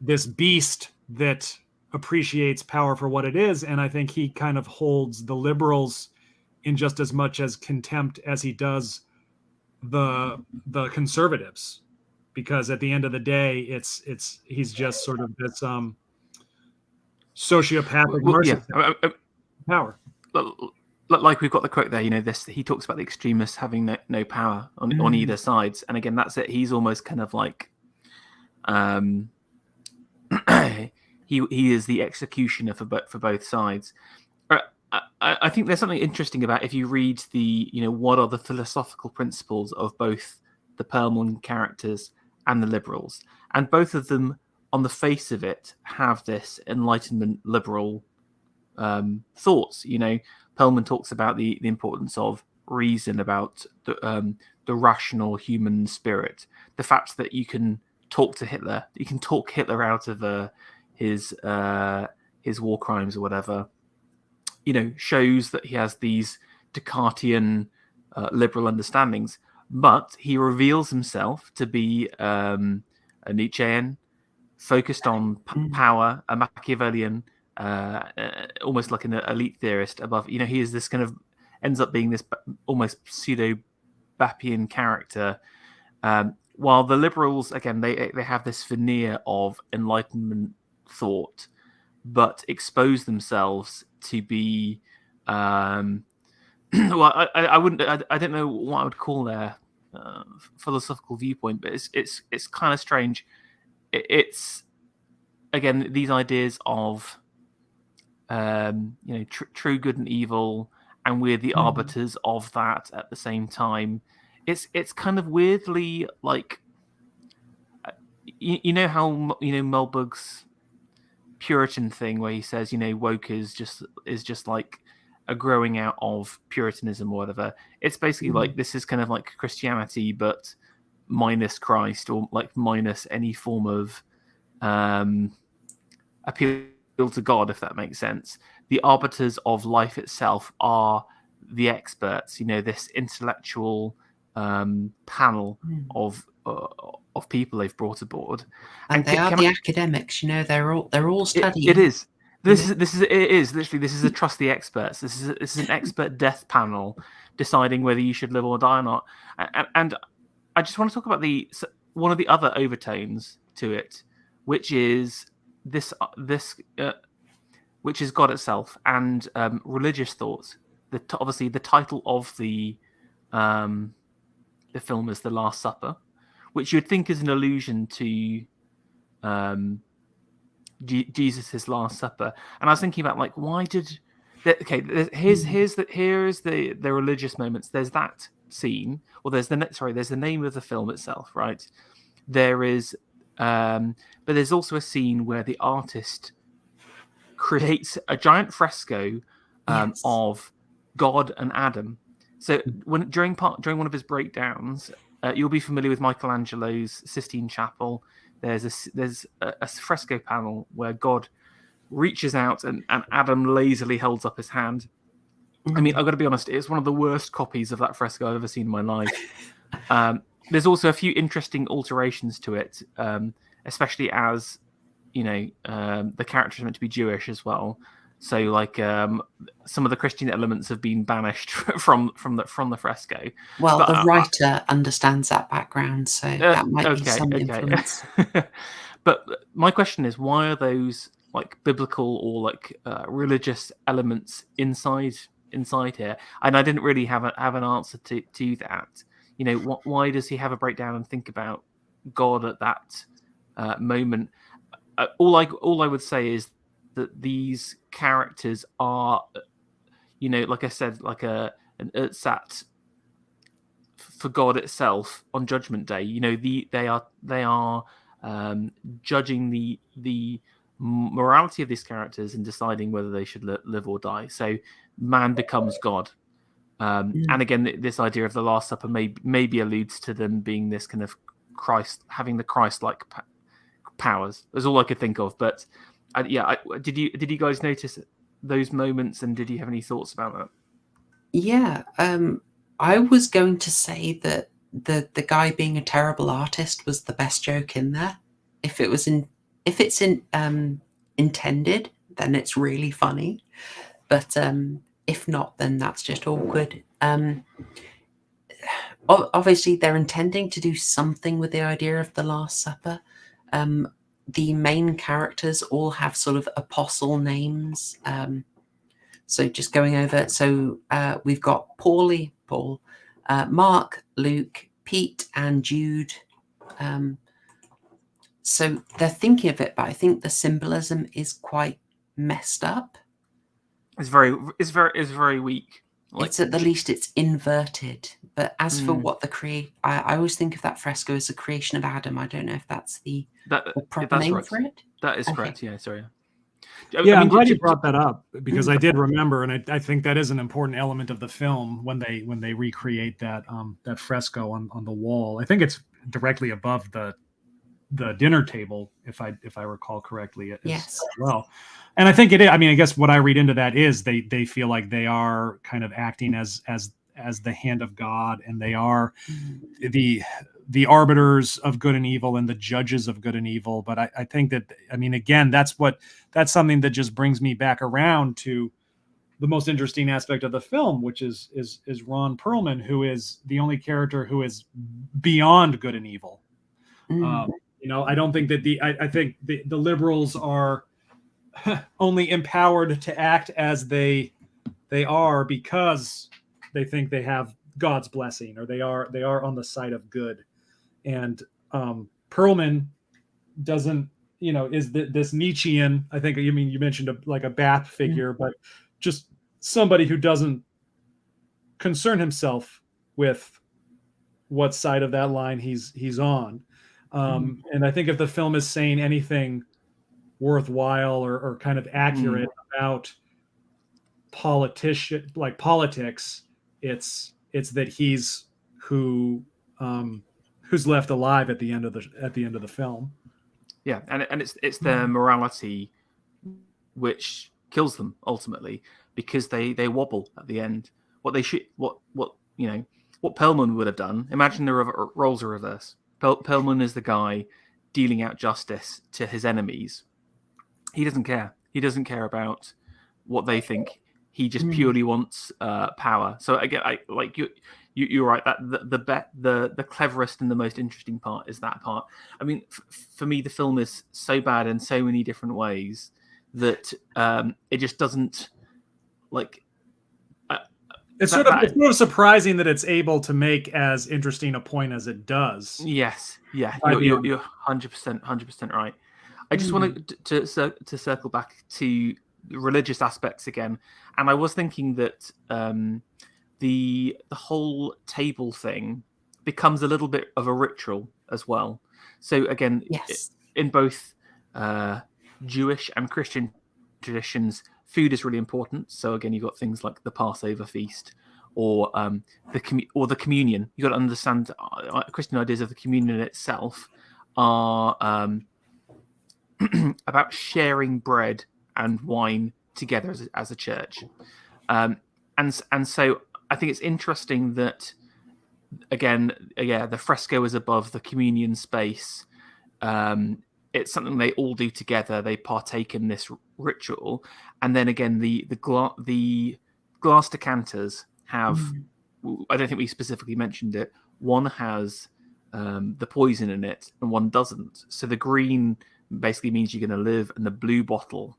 this beast that appreciates power for what it is. And I think he kind of holds the liberals in just as much as contempt as he does the conservatives, because at the end of the day, he's just sort of this sociopathic narcissist. Power. Like we've got the quote there, he talks about the extremists having no power on either sides. And again, that's it. He's almost kind of like, he is the executioner for both sides. I think there's something interesting about, if you read what are the philosophical principles of both the Perlman characters and the liberals, and both of them on the face of it have this Enlightenment liberal thoughts. Perlman talks about the importance of reason, about the rational human spirit, the fact that you can talk to Hitler, you can talk Hitler out of his war crimes or whatever. Shows that he has these Descartian liberal understandings, but he reveals himself to be a Nietzschean, focused on power, a Machiavellian, almost like an elite theorist above. He is this kind of, ends up being this almost pseudo-Bappian character, while the liberals, again, they have this veneer of Enlightenment thought, but expose themselves to be I don't know what I would call their philosophical viewpoint, but it's kind of strange. It's again these ideas of true good and evil, and we're the arbiters of that at the same time. It's kind of weirdly like how Melberg's Puritan thing, where he says woke is just like a growing out of Puritanism or whatever. It's basically like, this is kind of like Christianity but minus Christ, or like minus any form of appeal to God, if that makes sense. The arbiters of life itself are the experts, this intellectual panel of people they've brought aboard, and they are the academics. They're all studying. It is. This is a trust the experts. This is an expert death panel deciding whether you should live or die or not. And I just want to talk about one of the other overtones to it, which is this which is God itself, and religious thoughts. Obviously, the title of the film is The Last Supper, which you'd think is an allusion to Jesus' Last Supper. And I was thinking about, like, why did... here's the religious moments. There's that scene, or there's the name of the film itself, right? There is, but there's also a scene where the artist creates a giant fresco of God and Adam. So during one of his breakdowns, you'll be familiar with Michelangelo's Sistine Chapel. There's a fresco panel where God reaches out and Adam lazily holds up his hand. I mean, I've got to be honest, it's one of the worst copies of that fresco I've ever seen in my life. There's also a few interesting alterations to it, especially as, the character is meant to be Jewish as well. So, like, some of the Christian elements have been banished from the fresco. Well, but the writer understands that background, so that might be some influence. But my question is, why are those, like, biblical or, like, religious elements inside here? And I didn't really have an answer to that. Why does he have a breakdown and think about God at that moment? All I would say is that these characters are, like I said, like an ersatz for God itself on Judgment Day. They are judging the morality of these characters and deciding whether they should live or die. So man becomes God. And again, this idea of the Last Supper maybe alludes to them being this kind of Christ, having the Christ-like powers. That's all I could think of. But did you guys notice those moments, and did you have any thoughts about that? Yeah, I was going to say that the guy being a terrible artist was the best joke in there. If it's intended, then it's really funny. But if not, then that's just awkward. Obviously, they're intending to do something with the idea of the Last Supper. The main characters all have sort of apostle names. So just going over, we've got Paul, Mark, Luke, Pete, and Jude. So they're thinking of it, but I think the symbolism is quite messed up. It's very weak. Like, it's at the least it's inverted. But as for what I always think of that fresco as a creation of Adam. I don't know if that's the proper name for it. That is correct. Yeah, sorry. Yeah, I'm glad you brought that up, because I did remember, and I think that is an important element of the film when they recreate that fresco on the wall. I think it's directly above the dinner table, if I recall correctly. Yes. As well. And I think it is. I mean, I guess what I read into that is they feel like they are kind of acting as the hand of God, and they are the arbiters of good and evil and the judges of good and evil. But I think that, I mean, again, that's something that just brings me back around to the most interesting aspect of the film, which is Ron Perlman, who is the only character who is beyond good and evil. I don't think that I think the liberals are only empowered to act as they are because they think they have God's blessing, or they are on the side of good. And Perlman doesn't, is this Nietzschean, I think, you mentioned a Bath figure, but just somebody who doesn't concern himself with what side of that line he's on. And I think if the film is saying anything worthwhile or kind of accurate about politics, it's that he's who's left alive at the end of the film. Yeah, and it's their morality which kills them ultimately, because they wobble at the end. What Perlman would have done. Imagine the roles are reversed. Perlman is the guy dealing out justice to his enemies. He doesn't care. He doesn't care about what they think. He just purely wants power. So again, you're right. That the cleverest and the most interesting part is that part. I mean, for me, the film is so bad in so many different ways that it just doesn't like. It's sort of surprising that it's able to make as interesting a point as it does. Yes, yeah, By the you're end. 100% right. I just wanted to circle back to the religious aspects again, and I was thinking that the whole table thing becomes a little bit of a ritual as well. So again, Yes. in both Jewish and Christian traditions, food is really important. So again, you've got things like the Passover feast, or the communion. You got to understand Christian ideas of the communion itself are about sharing bread and wine together as a church, and so I think it's interesting that again, the fresco is above the communion space. It's something they all do together. They partake in this ritual, and then again, the glass decanters have. I don't think we specifically mentioned it. One has the poison in it, and one doesn't. So the green basically means you're going to live, and the blue bottle.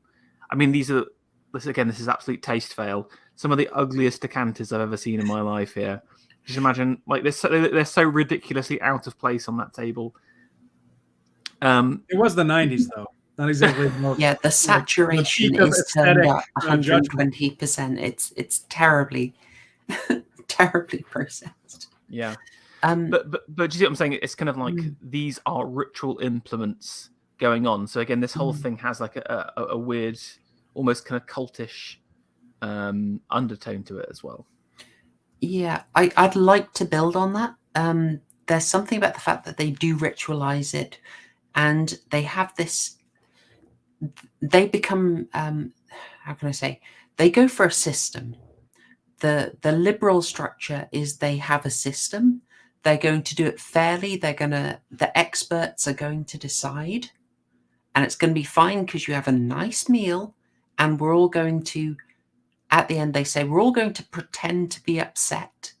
I mean, this is absolute taste fail. Some of the ugliest decanters I've ever seen in my life here. Just imagine, like they're so ridiculously out of place on that table. It was the 90s, though. Not exactly the most. Yeah, the saturation is turned up 120%. It's terribly, terribly processed. Yeah. But do you see what I'm saying? It's kind of like these are ritual implements going on. So again, this whole thing has like a weird, almost kind of cultish undertone to it as well. Yeah, I'd like to build on that. There's something about the fact that they do ritualize it, and they have this. They become how can I say? They go for a system. The liberal structure is they have a system. They're going to do it fairly. The experts are going to decide, and it's going to be fine because you have a nice meal, and we're all going to. At the end, they say, we're all going to pretend to be upset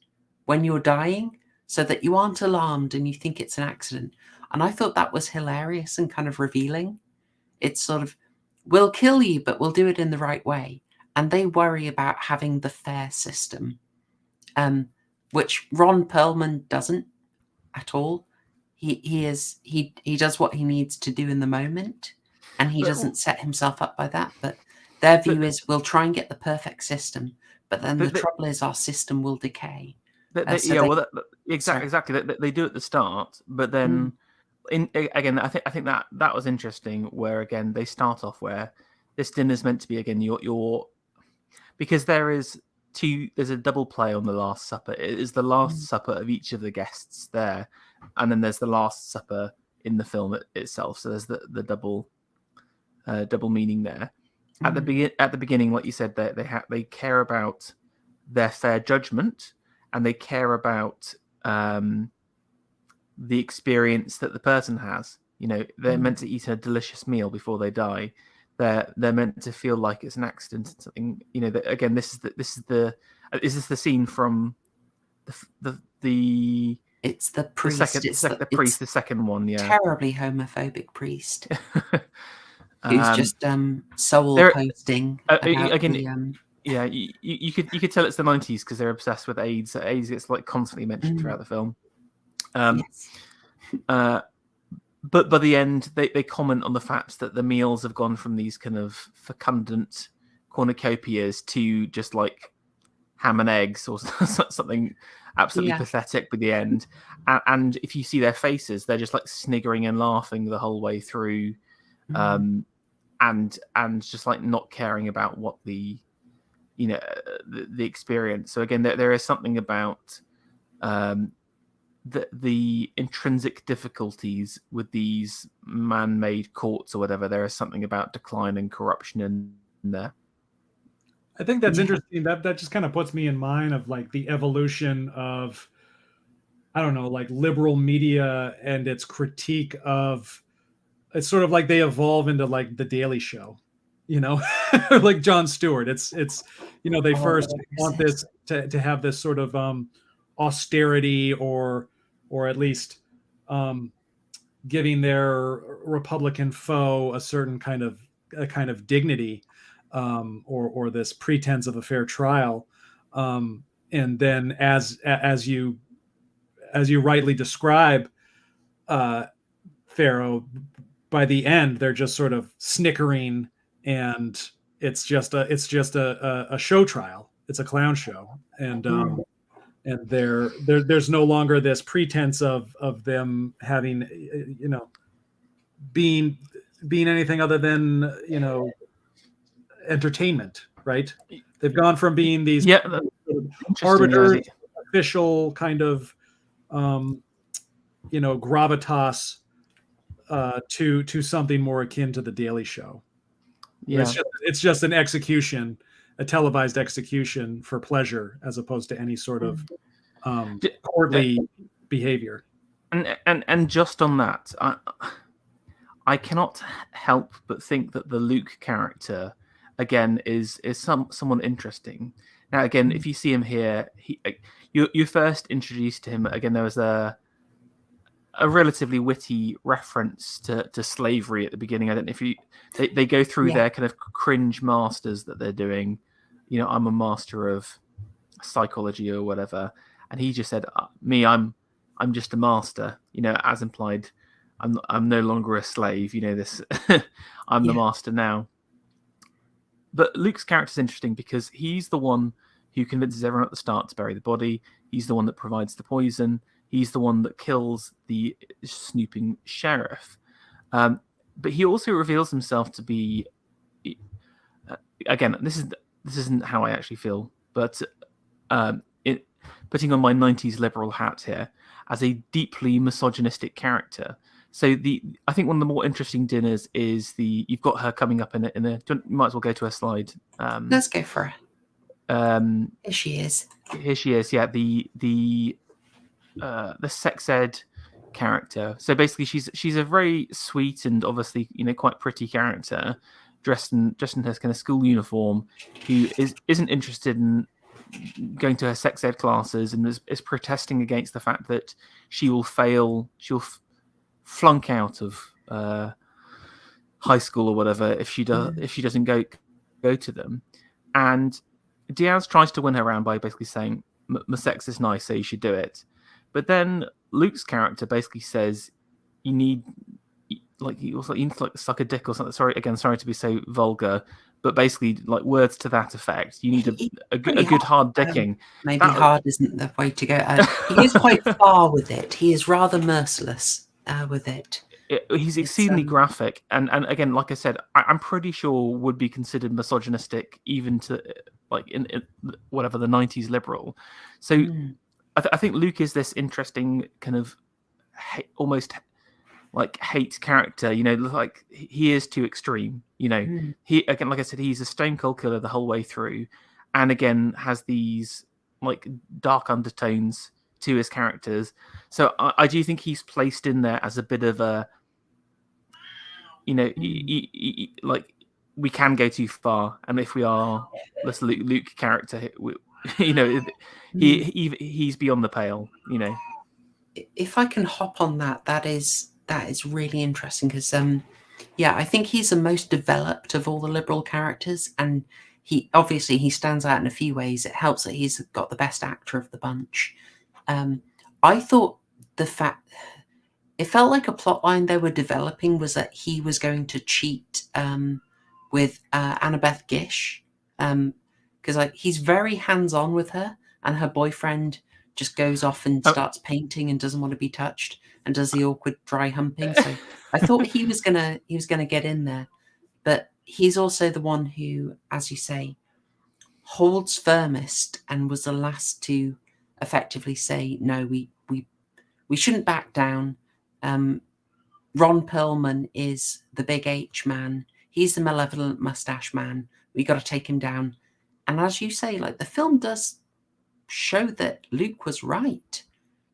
when you're dying so that you aren't alarmed and you think it's an accident. And I thought that was hilarious and kind of revealing. It's sort of, we'll kill you, but we'll do it in the right way. And they worry about having the fair system, which Ron Perlman doesn't at all. He does what he needs to do in the moment, and he doesn't set himself up by that. But their view is we'll try and get the perfect system, but then the trouble is our system will decay. Exactly. They do at the start, but then again, I think that was interesting. Where again they start off where this dinner is meant to be again your because there's a double play on the Last Supper. It is the Last Supper of each of the guests there, and then there's the Last Supper in the film itself. So there's the double meaning there. At the beginning, like you said, they care about their fair judgment, and they care about the experience that the person has. You know, they're meant to eat a delicious meal before they die. They're meant to feel like it's an accident, something. You know, again, is this the scene from the It's the priest. The second one, yeah. Terribly homophobic priest. Who's just soul posting about again. Yeah, you could tell it's the 90s because they're obsessed with AIDS. AIDS gets like constantly mentioned throughout the film. Yes. But by the end, they comment on the fact that the meals have gone from these kind of fecundant cornucopias to just like ham and eggs or something absolutely pathetic by the end. And if you see their faces, they're just like sniggering and laughing the whole way through. And just like not caring about what the experience. So again, there is something about the intrinsic difficulties with these man-made courts or whatever. There is something about decline and corruption in there. I think that's interesting. That just kind of puts me in mind of like the evolution of, I don't know, like liberal media and its critique of. It's sort of like they evolve into like the Daily Show, you know, like Jon Stewart. It's they first want this to have this sort of austerity or at least giving their Republican foe a certain kind of a kind of dignity, or this pretense of a fair trial. And then as you rightly describe, Ferro, by the end they're just sort of snickering, and it's just a show trial. It's a clown show, and there's no longer this pretense of them having, being anything other than, entertainment, right? They've gone from being these arbiters, official kind of gravitas, to something more akin to the Daily Show. Yeah, it's just an execution, a televised execution for pleasure, as opposed to any sort of courtly behavior. And just on that, I cannot help but think that the Luke character, again, is someone interesting. Now, again, if you see him here, you first introduced to him. Again, there was a relatively witty reference to slavery at the beginning. I don't know if they go through their kind of cringe masters that they're doing. I'm a master of psychology or whatever, and he just said, "Me, I'm just a master." As implied, I'm no longer a slave. This, I'm the master now. But Luke's character is interesting because he's the one who convinces everyone at the start to bury the body. He's the one that provides the poison. He's the one that kills the snooping sheriff. But he also reveals himself to be, again, this isn't how I actually feel, but putting on my 90s liberal hat here, as a deeply misogynistic character. So I think one of the more interesting dinners is you've got her coming up in a you might as well go to her slide. Let's go for her. Here she is. Here she is. Yeah, the sex ed character. So basically, she's a very sweet and obviously quite pretty character, dressed in her kind of school uniform, who isn't interested in going to her sex ed classes and is protesting against the fact that she will fail. She'll flunk out of high school or whatever if she doesn't go to them. And Diaz tries to win her around by basically saying, "My sex is nice, so you should do it." But then Luke's character basically says, "You need to suck a dick or something." Sorry to be so vulgar, but basically like words to that effect. You need a good hard dicking. Maybe hard isn't the way to go. He is quite far with it. He is rather merciless with it. He's exceedingly graphic, and again, like I said, I'm pretty sure would be considered misogynistic even to like in whatever the 90s liberal. So I think Luke is this interesting kind of almost like hate character. Like he is too extreme. He, again, like I said, he's a stone cold killer the whole way through, and again has these like dark undertones to his characters. So I do think he's placed in there as a bit of a, like we can go too far, and if we are this Luke character, he's beyond the pale. If I can hop on that is really interesting because I think he's the most developed of all the liberal characters, and he stands out in a few ways. It helps that he's got the best actor of the bunch. I thought it felt like a plot line they were developing was that he was going to cheat with Annabeth Gish, because he's very hands-on with her, and her boyfriend just goes off and starts painting and doesn't want to be touched and does the awkward dry humping. So I thought he was gonna get in there, but he's also the one who, as you say, holds firmest and was the last to effectively say, no, we shouldn't back down. Ron Perlman is the big H man. He's the malevolent mustache man. We got to take him down. And as you say, like the film does show that Luke was right,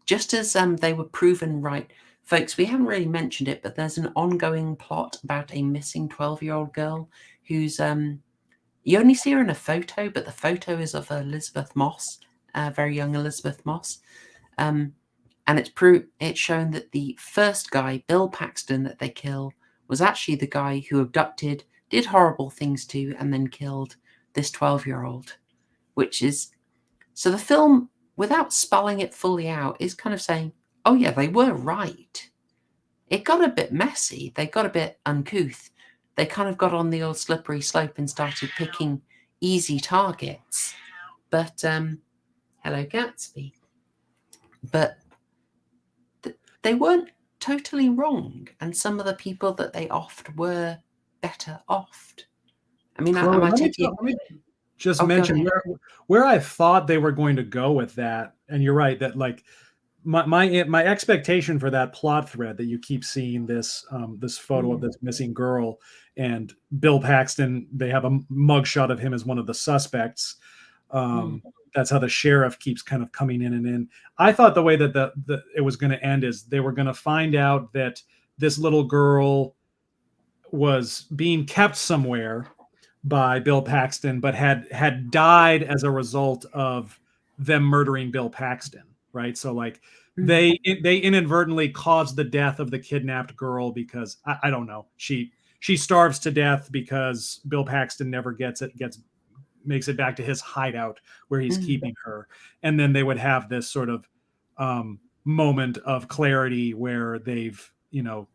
just as they were proven right. Folks, we haven't really mentioned it, but there's an ongoing plot about a missing 12-year-old girl who's you only see her in a photo, but the photo is of Elizabeth Moss, very young Elizabeth Moss. And it's shown that the first guy, Bill Paxton, that they kill was actually the guy who abducted did horrible things to, and then killed this 12-year-old, which is, so the film, without spelling it fully out, is kind of saying, oh yeah, they were right. It got a bit messy. They got a bit uncouth. They kind of got on the old slippery slope and started picking easy targets. But, hello Gatsby. But they weren't totally wrong. And some of the people that they offed were better offed. I mean, am I taking... Let me just mention where I thought they were going to go with that. And you're right, that like my expectation for that plot thread that you keep seeing this this photo of this missing girl and Bill Paxton, they have a mugshot of him as one of the suspects. That's how the sheriff keeps kind of coming in and in. I thought the way that it was going to end is they were going to find out that this little girl was being kept somewhere by Bill Paxton, but had died as a result of them murdering Bill Paxton, right? So like they inadvertently caused the death of the kidnapped girl because I don't know, she starves to death because Bill Paxton never makes it back to his hideout where he's keeping her. And then they would have this sort of moment of clarity where they've, you know,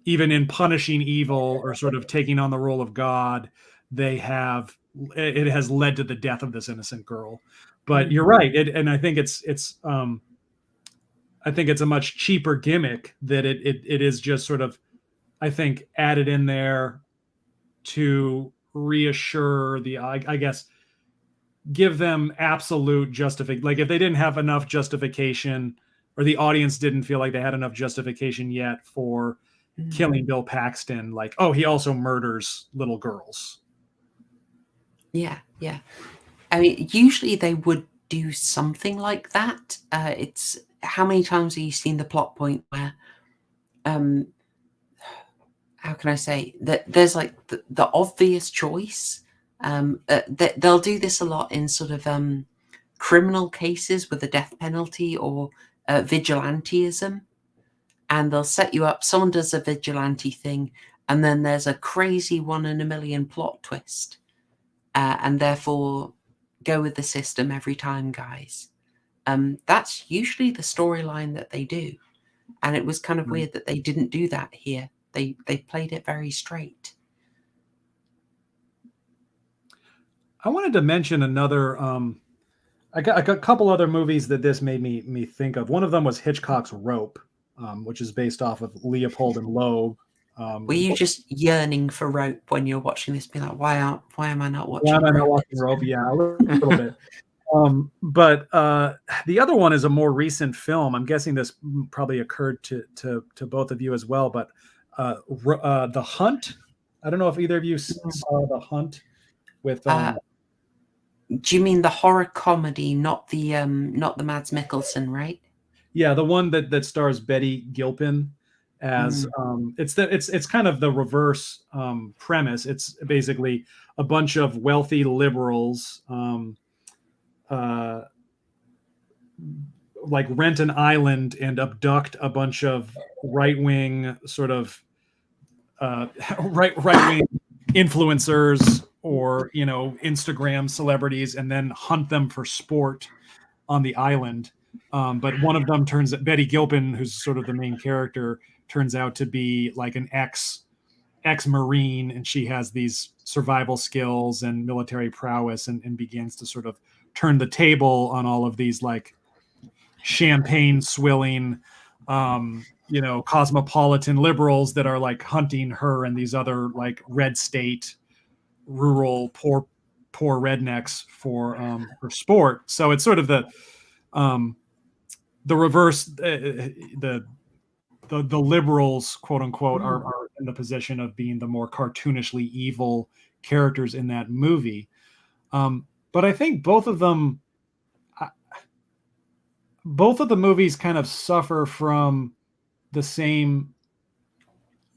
even in punishing evil or sort of taking on the role of God, it has led to the death of this innocent girl. But you're right. And I think it's a much cheaper gimmick that it is just sort of, I think, added in there to reassure I guess, give them absolute justification. Like if they didn't have enough justification, or the audience didn't feel like they had enough justification yet for killing Bill Paxton, like, oh, he also murders little girls. Yeah. I mean, usually they would do something like that. It's how many times have you seen the plot point where, how can I say that there's like the obvious choice. They'll do this a lot in sort of criminal cases with the death penalty or vigilantism, and they'll set you up. Someone does a vigilante thing, and then there's a crazy 1 in a million plot twist, and therefore go with the system every time, guys. That's usually the storyline that they do, and it was kind of weird that they didn't do that here. They played it very straight. I wanted to mention another. I got a couple other movies that this made me think of. One of them was Hitchcock's Rope, which is based off of Leopold and Loeb. Were you just yearning for Rope when you're watching this? Being like, why am I not watching? Why am I not watching Rope? Yeah, a little bit. But the other one is a more recent film. I'm guessing this probably occurred to both of you as well. But The Hunt. I don't know if either of you saw The Hunt with. Do you mean the horror comedy, not the Mads Mikkelsen, right? Yeah, the one that stars Betty Gilpin as it's kind of the reverse premise. It's basically a bunch of wealthy liberals like rent an island and abduct a bunch of right-wing sort of right-wing influencers or, you know, Instagram celebrities, and then hunt them for sport on the island. But one of them Betty Gilpin, who's sort of the main character, turns out to be like an ex-Marine, and she has these survival skills and military prowess, and begins to sort of turn the table on all of these like champagne swilling, you know, cosmopolitan liberals that are like hunting her and these other like red state rural poor rednecks for sport. So it's sort of the reverse. The liberals, quote unquote, are in the position of being the more cartoonishly evil characters in that movie. But I think both of the movies kind of suffer from the same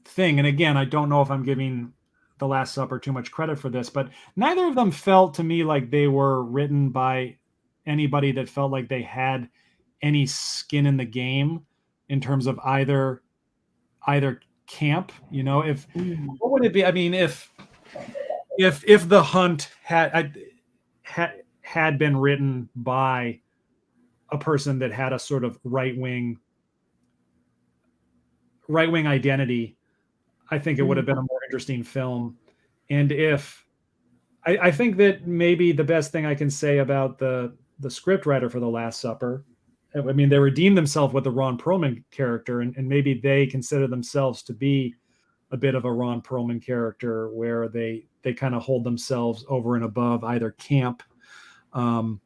thing. And again, I don't know if I'm giving The Last Supper too much credit for this, but neither of them felt to me like they were written by anybody that felt like they had any skin in the game in terms of either camp. You know, what would it be? I mean, if if The Hunt had been written by a person that had a sort of right wing identity, I think it would have been a more interesting film. And if I think that maybe the best thing I can say about the script writer for The Last Supper, I mean, they redeemed themselves with the Ron Perlman character, and maybe they consider themselves to be a bit of a Ron Perlman character, where they kind of hold themselves over and above either camp, for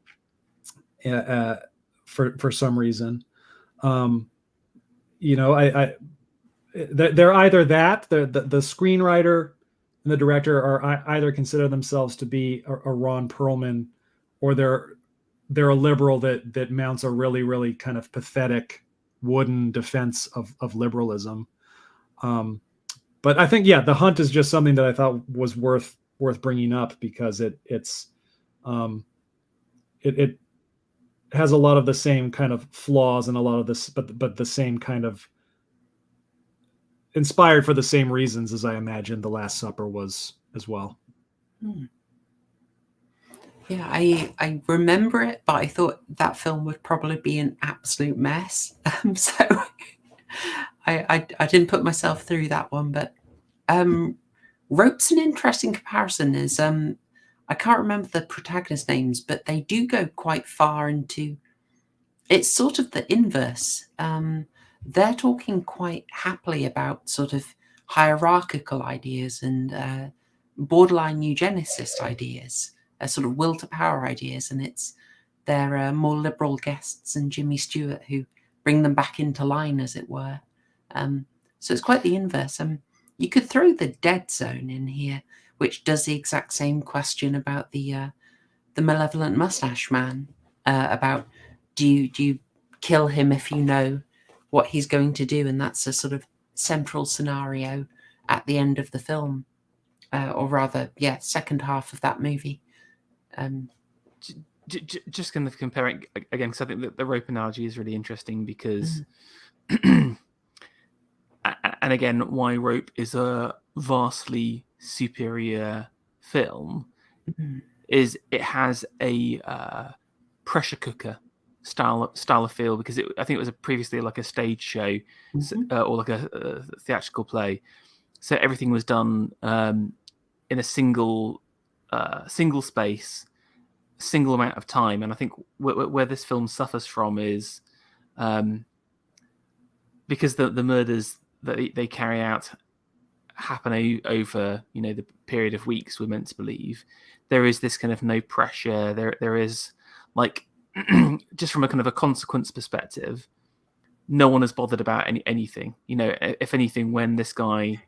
some reason. They're either that the screenwriter and the director are either consider themselves to be a Ron Perlman, or they're a liberal that mounts a really, really kind of pathetic wooden defense of liberalism. But I think, The Hunt is just something that I thought was worth bringing up, because it has a lot of the same kind of flaws and a lot of this, but the same kind of inspired for the same reasons as I imagine The Last Supper was as well. Yeah, I remember it, but I thought that film would probably be an absolute mess. So I didn't put myself through that one. But Rope's an interesting comparison. Is I can't remember the protagonist names, but they do go quite far into. It's sort of the inverse. They're talking quite happily about sort of hierarchical ideas and borderline eugenicist ideas, sort of will to power ideas, and they're more liberal guests and Jimmy Stewart who bring them back into line, as it were. So it's quite the inverse. You could throw The Dead Zone in here, which does the exact same question about the malevolent mustache man, about do you kill him if you know what he's going to do, and that's a sort of central scenario at the end of the film, or rather, second half of that movie. Just kind of comparing again, because I think that the Rope analogy is really interesting, because and again, why Rope is a vastly superior film is it has a pressure cooker style of feel, because I think it was previously like a stage show, or like a theatrical play, so everything was done in a single space, single amount of time. And I think where this film suffers from is because the murders that they carry out happen over the period of weeks, we're meant to believe. There is this kind of no pressure. There is, like, just from a kind of a consequence perspective, no one is bothered about anything. If anything, when this guy,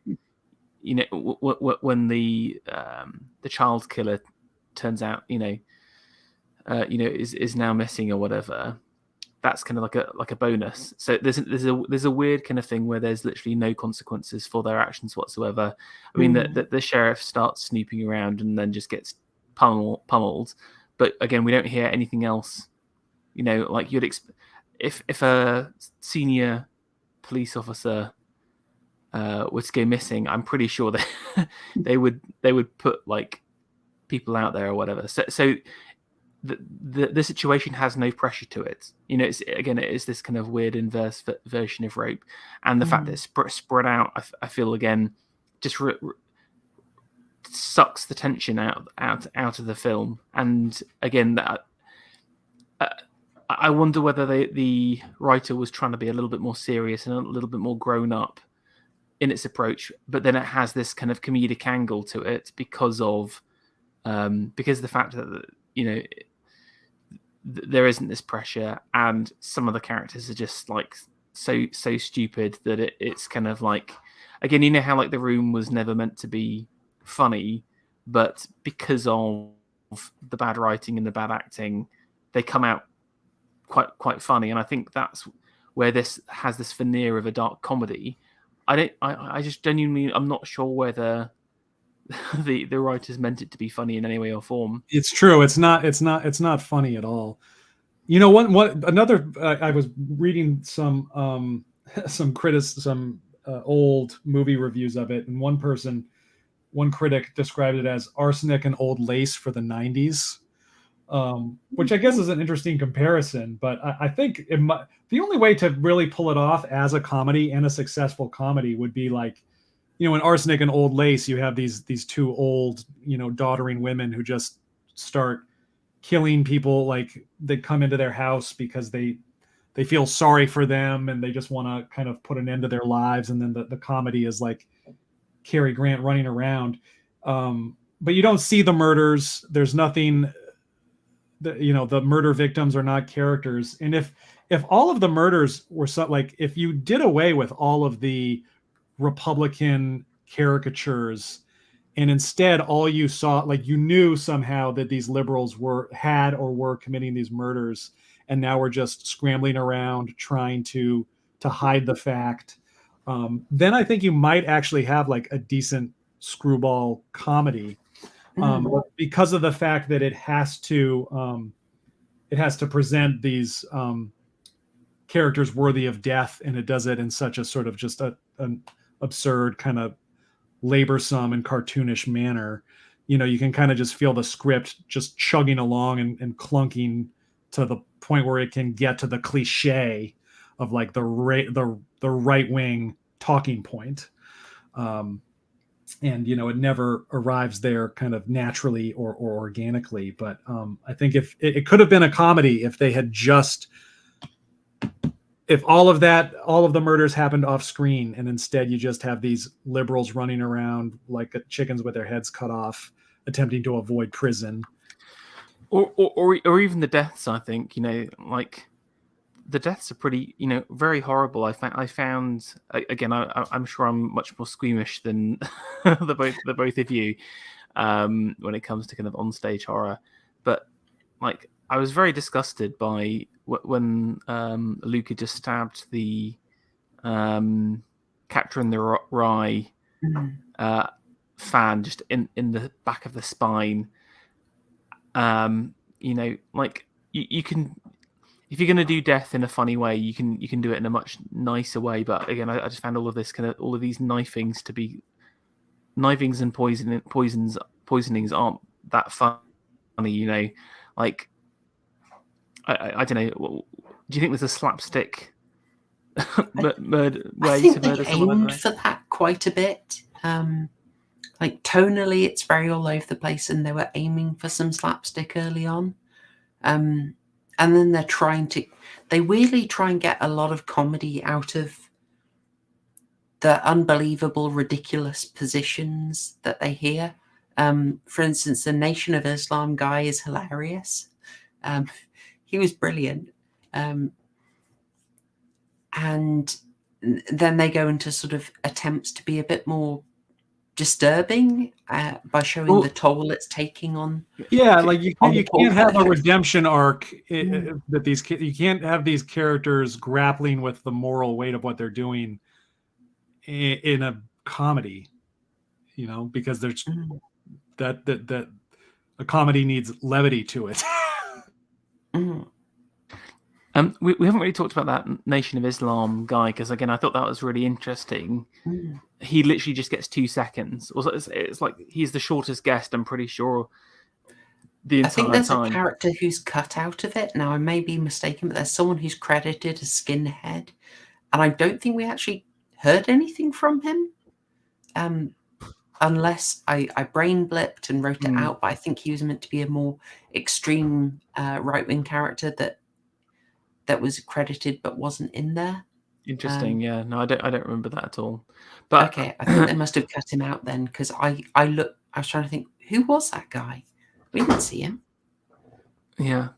when the child killer turns out, is now missing or whatever, that's kind of like a bonus. So there's a weird kind of thing where there's literally no consequences for their actions whatsoever. I mean, the sheriff starts snooping around and then just gets pummeled. But again, we don't hear anything else. Like you'd expect, if a senior police officer were to go missing, I'm pretty sure that they would put like people out there or whatever. So the situation has no pressure to it. It is this kind of weird inverse version of Rope, and the fact that it's spread out, I feel again just sucks the tension out of the film. And again, that I wonder whether the writer was trying to be a little bit more serious and a little bit more grown up in its approach, but then it has this kind of comedic angle to it because of the fact that there isn't this pressure, and some of the characters are just like so stupid that it's kind of like, again, how like The Room was never meant to be funny, but because of the bad writing and the bad acting, they come out quite funny. And I think that's where this has this veneer of a dark comedy. I just genuinely, I'm not sure whether the writers meant it to be funny in any way or form. It's true. It's not funny at all. Another I was reading some old movie reviews of it, and one person one critic described it as arsenic and old lace for the 90s, which I guess is an interesting comparison. But I think the only way to really pull it off as a comedy and a successful comedy would be like, in Arsenic and Old Lace, you have these two old, doddering women who just start killing people. Like, they come into their house because they feel sorry for them and they just want to kind of put an end to their lives. And then the comedy is like Cary Grant running around. But you don't see the murders. There's nothing, the murder victims are not characters. And if all of the murders were like, if you did away with all of the Republican caricatures and instead all you saw, like, you knew somehow that these liberals were committing these murders, and now we're just scrambling around trying to hide the fact, then I think you might actually have like a decent screwball comedy, because of the fact that it has to present these characters worthy of death, and it does it in such a sort of just an absurd, kind of laborsome and cartoonish manner. You can kind of just feel the script just chugging along and clunking to the point where it can get to the cliche of like the right wing talking point. And it never arrives there kind of naturally or organically. But I think if it could have been a comedy if they had if all of the murders happened off screen, and instead you just have these liberals running around like chickens with their heads cut off, attempting to avoid prison. Or even the deaths. I think, like, the deaths are pretty, very horrible. I found again, I'm sure I'm much more squeamish than the both of you when it comes to kind of onstage horror. But like, I was very disgusted by when Luca just stabbed the Catcher in the Rye fan just in the back of the spine. Like, you can, if you're going to do death in a funny way, you can do it in a much nicer way. But again, I just found all of these knifings and poisonings aren't that funny. Like, I don't know. Do you think there's a slapstick murder way I think to they murder someone? aimed for that quite a bit. Like, tonally, it's very all over the place, and they were aiming for some slapstick early on. And then they weirdly try and get a lot of comedy out of the unbelievable, ridiculous positions that they hear. For instance, the Nation of Islam guy is hilarious. He was brilliant. And then they go into sort of attempts to be a bit more disturbing by showing the toll it's taking on. Yeah, like you can't have a redemption arc that you can't have these characters grappling with the moral weight of what they're doing in a comedy, because there's that a comedy needs levity to it. We haven't really talked about that Nation of Islam guy, because again, I thought that was really interesting. He literally just gets 2 seconds. It's like he's the shortest guest, I'm pretty sure, the entire time. I think there's a character who's cut out of it. Now, I may be mistaken, but there's someone who's credited as Skinhead, and I don't think we actually heard anything from him, unless I brain blipped and wrote it out. But I think he was meant to be a more extreme right-wing character that was credited but wasn't in there. Interesting. Yeah, no, I don't remember that at all. But okay, I think they must have cut him out then, because I was trying to think, who was that guy? We didn't see him. Yeah.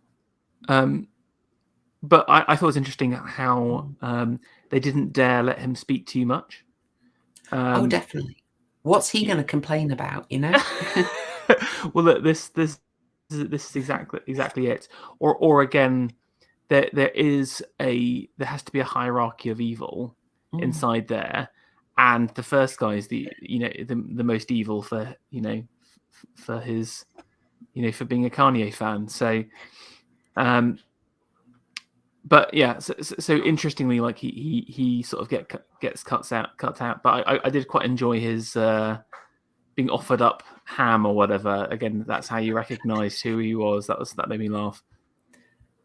But I thought it was interesting how they didn't dare let him speak too much. Oh, definitely. What's he going to complain about? Well, look, this is exactly it. Or again, there has to be a hierarchy of evil inside there, and the first guy is the most evil for his for being a Kanye fan. So, but yeah, so interestingly, like he sort of gets cut out. But I did quite enjoy his being offered up ham or whatever. Again, that's how you recognised who he was. That made me laugh.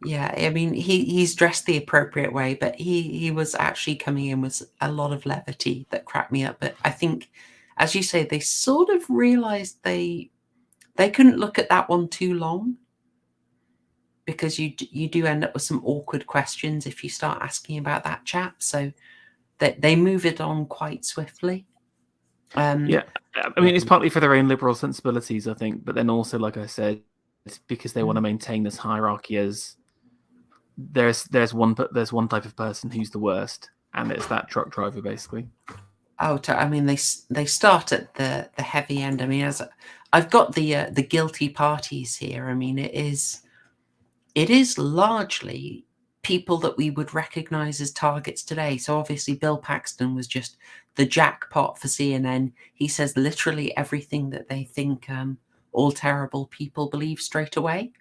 Yeah, I mean, he's dressed the appropriate way, but he was actually coming in with a lot of levity that cracked me up. But I think, as you say, they sort of realised they couldn't look at that one too long, because you do end up with some awkward questions if you start asking about that chap. So that they move it on quite swiftly. Yeah, I mean, it's partly for their own liberal sensibilities, I think, but then also, like I said, it's because they want to maintain this hierarchy as there's one type of person who's the worst, and it's that truck driver, basically. Oh, I mean, they start at the heavy end. I mean, as I've got the guilty parties here. I mean, it is largely people that we would recognize as targets today. So obviously Bill Paxton was just the jackpot for CNN. He says literally everything that they think all terrible people believe straight away.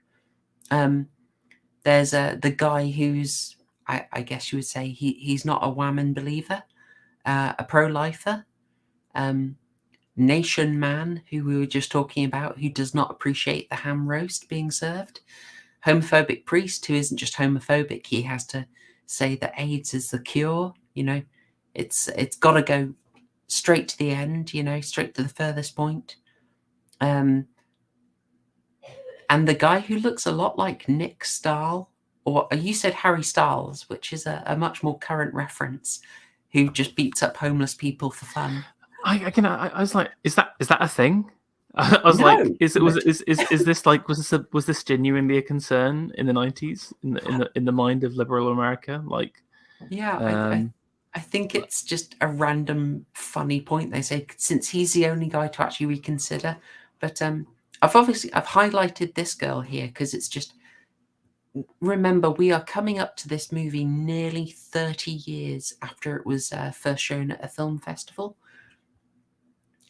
There's the guy who's, I guess you would say he's not a whammon believer, a pro-lifer, nation man who we were just talking about, who does not appreciate the ham roast being served, homophobic priest who isn't just homophobic, he has to say that AIDS is the cure. You know, it's got to go straight to the end, you know, straight to the furthest point. And the guy who looks a lot like Nick Stahl, or you said Harry Styles, which is a much more current reference, who just beats up homeless people for fun. I was like, is that a thing? I was like, is this like was this genuinely a concern in the 90s in the mind of liberal America? Like, yeah, I think it's just a random funny point they say, since he's the only guy to actually reconsider. But I've highlighted this girl here because it's just, remember, we are coming up to this movie nearly 30 years after it was first shown at a film festival,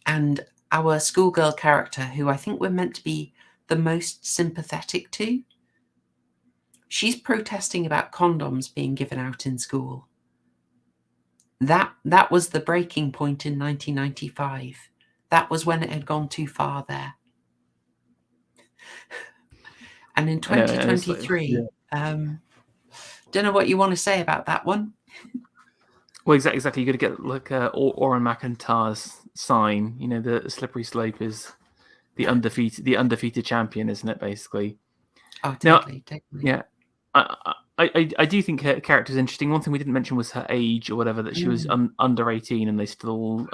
and our schoolgirl character, who I think we're meant to be the most sympathetic to, she's protesting about condoms being given out in school. That was the breaking point in 1995. That was when it had gone too far there. And in 2023, don't know what you want to say about that one. Well, exactly. You got to get like Oren McIntyre's sign. You know, the slippery slope is the undefeated champion, isn't it? Basically. Oh, totally. Yeah. I do think her character is interesting. One thing we didn't mention was her age or whatever, that she was under 18 and they still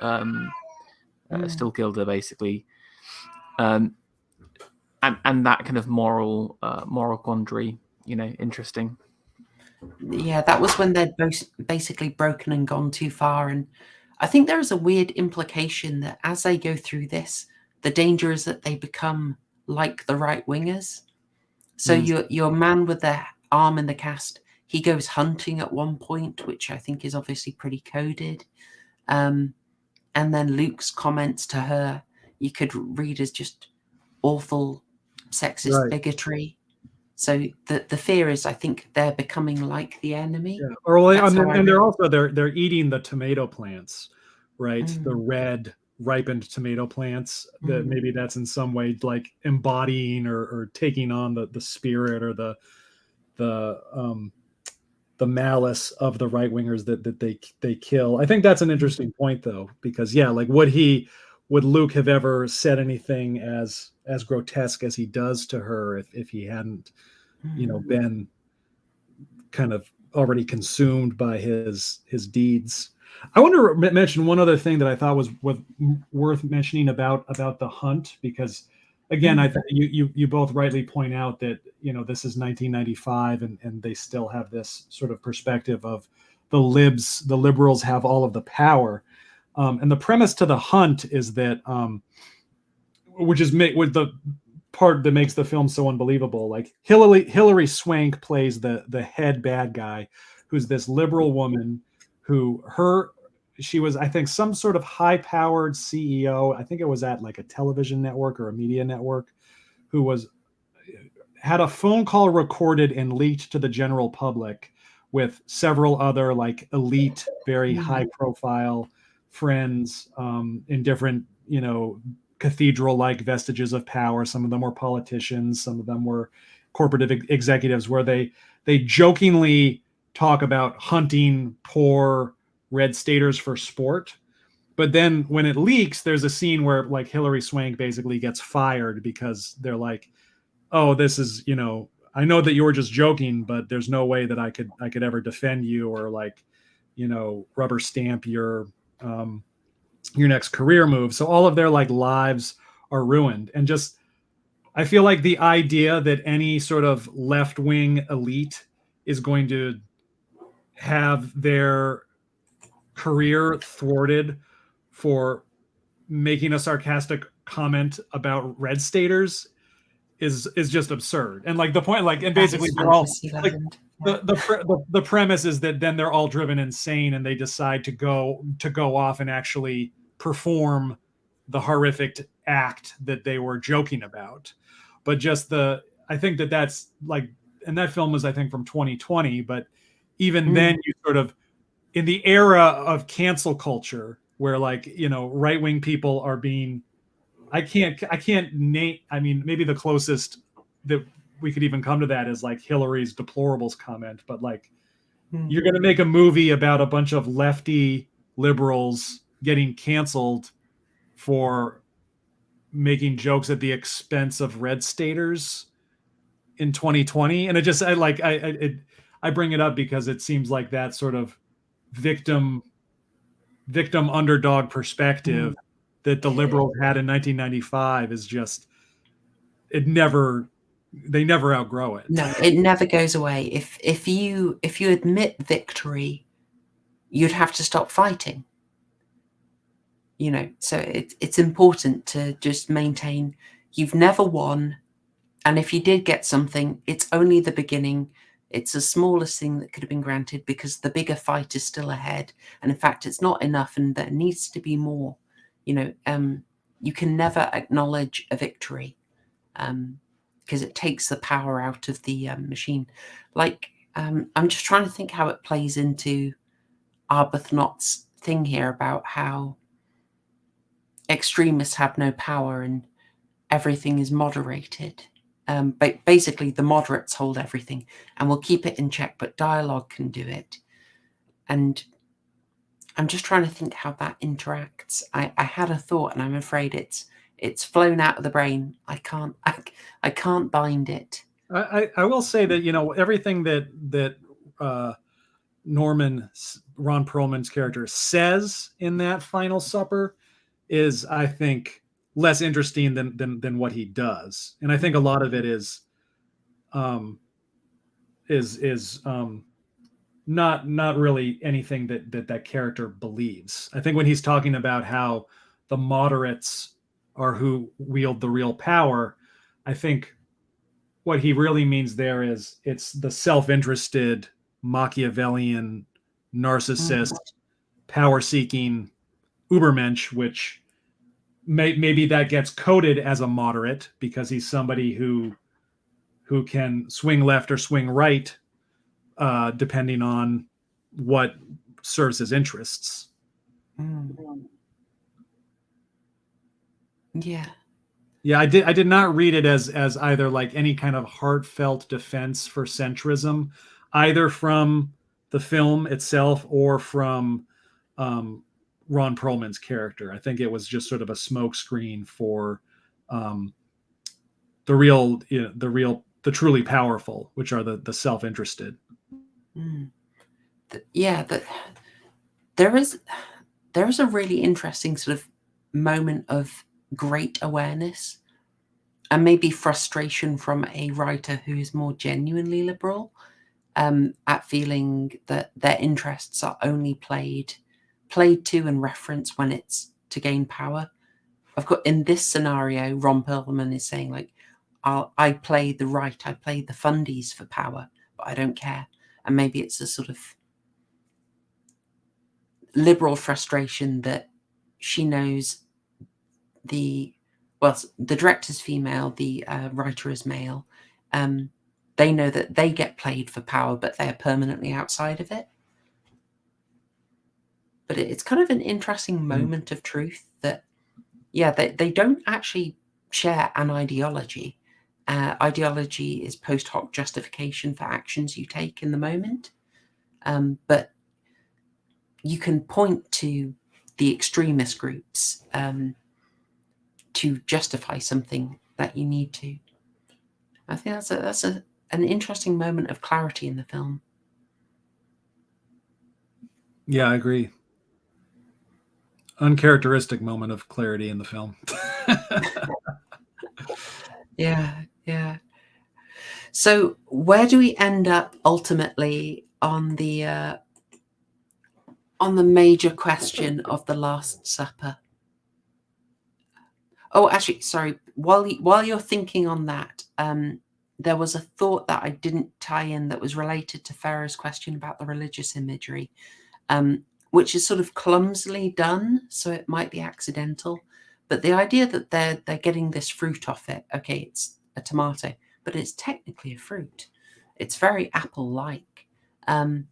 killed her, basically. And that kind of moral quandary, you know, interesting. Yeah, that was when they'd both basically broken and gone too far. And I think there is a weird implication that as they go through this, the danger is that they become like the right wingers. So your man with the arm in the cast, he goes hunting at one point, which I think is obviously pretty coded. And then Luke's comments to her, you could read as just awful sexist bigotry. So the fear is, I think they're becoming like the enemy. Yeah. Or and they're also they're eating the tomato plants, right? The red ripened tomato plants. That maybe that's in some way like embodying or taking on the spirit or the malice of the right wingers that they kill. I think that's an interesting point though, because like would Luke have ever said anything as grotesque as he does to her if he hadn't, been kind of already consumed by his deeds? I want to mention one other thing that I thought was worth mentioning about the hunt, because again, I think you both rightly point out that this is 1995 and they still have this sort of perspective of the liberals have all of the power. And the premise to the hunt is that, which is with the part that makes the film so unbelievable. Like Hilary Swank plays the head bad guy, who's this liberal woman who she was, I think, some sort of high-powered CEO. I think it was at like a television network or a media network, who had a phone call recorded and leaked to the general public with several other like elite, very high-profile friends in different, cathedral-like vestiges of power. Some of them were politicians. Some of them were corporate executives, where they jokingly talk about hunting poor red staters for sport. But then when it leaks, there's a scene where like Hilary Swank basically gets fired because they're like, oh, this is, I know that you were just joking, but there's no way that I could ever defend you or like, rubber stamp your next career move. So all of their like lives are ruined. And just, I feel like the idea that any sort of left-wing elite is going to have their career thwarted for making a sarcastic comment about red staters is just absurd. And like the point, like, and basically they're all like, the premise is that then they're all driven insane and they decide to go off and actually perform the horrific act that they were joking about. But just I think that's like, and that film was, I think, from 2020, but even then you sort of, in the era of cancel culture where like, right-wing people are being, I can't name, I mean, maybe the closest that we could even come to that is like Hillary's deplorables comment, but like, you're going to make a movie about a bunch of lefty liberals getting canceled for making jokes at the expense of red staters in 2020. And it just, I bring it up because it seems like that sort of victim underdog perspective that the liberals had in 1995 is just, they never outgrow it. No, it never goes away. If you admit victory, you'd have to stop fighting. So it's important to just maintain you've never won, and if you did get something, it's only the beginning. It's the smallest thing that could have been granted because the bigger fight is still ahead. And in fact, it's not enough and there needs to be more. You can never acknowledge a victory because it takes the power out of the machine. Like, I'm just trying to think how it plays into Arbuthnot's thing here about how extremists have no power and everything is moderated. But basically the moderates hold everything and will keep it in check, but dialogue can do it. And I'm just trying to think how that interacts. I had a thought and I'm afraid it's flown out of the brain. I can't bind it. I will say that, everything that Ron Perlman's character says in that final supper is, I think, less interesting than what he does. And I think a lot of it is not really anything that character believes. I think when he's talking about how the moderates are who wield the real power, I think what he really means there is it's the self-interested Machiavellian narcissist power-seeking Ubermensch, which maybe that gets coded as a moderate because he's somebody who can swing left or swing right, depending on what serves his interests. Yeah, I did not read it as either like any kind of heartfelt defense for centrism, either from the film itself or from Ron Perlman's character. I think it was just sort of a smokescreen for the truly powerful, which are the self-interested. But there is a really interesting sort of moment of great awareness and maybe frustration from a writer who is more genuinely liberal, at feeling that their interests are only played to and referenced when it's to gain power. I've got, in this scenario, Ron Perlman is saying like, I play the right, I play the fundies for power, but I don't care. And maybe it's a sort of liberal frustration that she knows the director's female, the writer is male. They know that they get played for power, but they're permanently outside of it. But it's kind of an interesting moment of truth that Yeah, they don't actually share an ideology. Ideology is post hoc justification for actions you take in the moment. But you can point to the extremist groups to justify something that you need to. I think that's an interesting moment of clarity in the film. Yeah, I agree. Uncharacteristic moment of clarity in the film. Yeah. So where do we end up ultimately on the major question of the Last Supper? Oh, actually, sorry. While you're thinking on that, there was a thought that I didn't tie in that was related to Ferro's question about the religious imagery, which is sort of clumsily done, so it might be accidental. But the idea that they're getting this fruit off it, okay, it's a tomato, but it's technically a fruit. It's very apple-like. The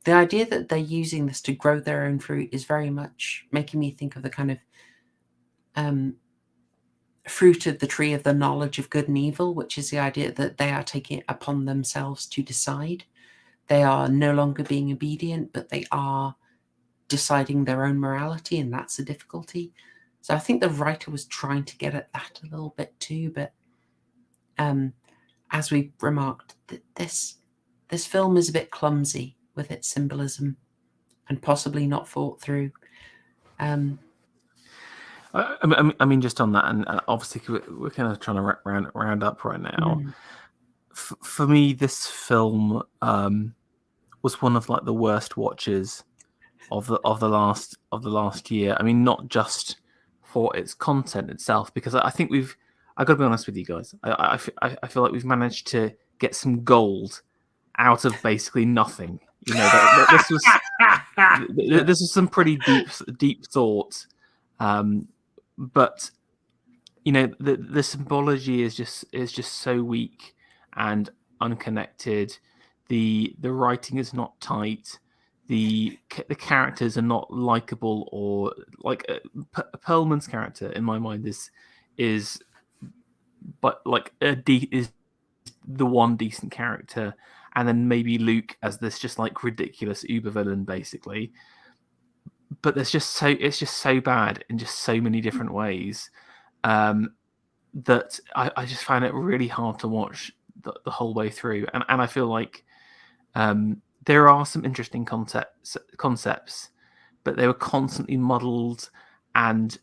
idea that they're using this to grow their own fruit is very much making me think of the kind of fruit of the tree of the knowledge of good and evil, which is the idea that they are taking it upon themselves to decide. They are no longer being obedient, but they are deciding their own morality, and that's a difficulty. So I think the writer was trying to get at that a little bit too, but as we remarked, this film is a bit clumsy with its symbolism and possibly not thought through. I mean, just on that, and obviously we're kind of trying to round up right now. For me, this film was one of like the worst watches of the last year. I mean, not just for its content itself, because I think I got to be honest with you guys. I feel like we've managed to get some gold out of basically nothing. You know, this was some pretty deep thought. But you know, the symbology is just so weak and unconnected. The writing is not tight. The characters are not likable, or like Perlman's character in my mind is but like is the one decent character, and then maybe Luke as this just like ridiculous uber villain basically. But it's just so bad in just so many different ways that I just find it really hard to watch the whole way through. And I feel like there are some interesting concepts, but they were constantly muddled, and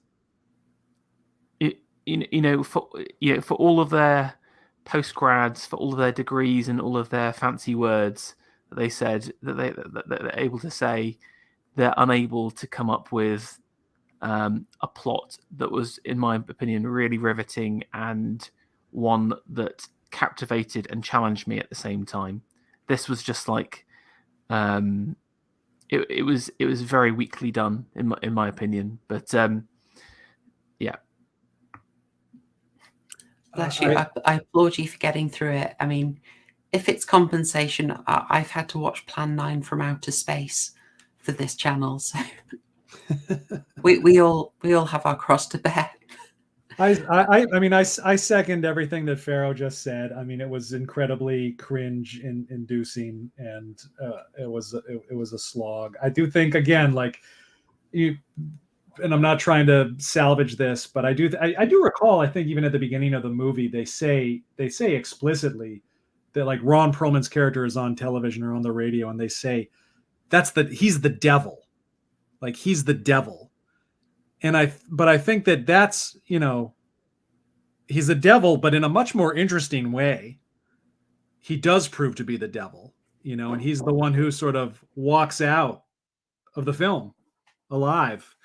for all of their postgrads, for all of their degrees and all of their fancy words that they said that they're able to say, they're unable to come up with a plot that was, in my opinion, really riveting and one that captivated and challenged me at the same time. This was just like it was very weakly done in my opinion. But yeah. Bless you. I applaud you for getting through it. I mean, if it's compensation, I've had to watch Plan 9 from outer space for this channel, so we all have our cross to bear. I mean, I second everything that Ferro just said. I mean, it was incredibly cringe inducing, and it was a slog. I do think, again, like you, and I'm not trying to salvage this, but I do recall, I think even at the beginning of the movie, they say explicitly that like Ron Perlman's character is on television or on the radio, and they say he's the devil. Like, he's the devil. But I think that's, you know, he's a devil, but in a much more interesting way. He does prove to be the devil, you know, and he's the one who sort of walks out of the film alive,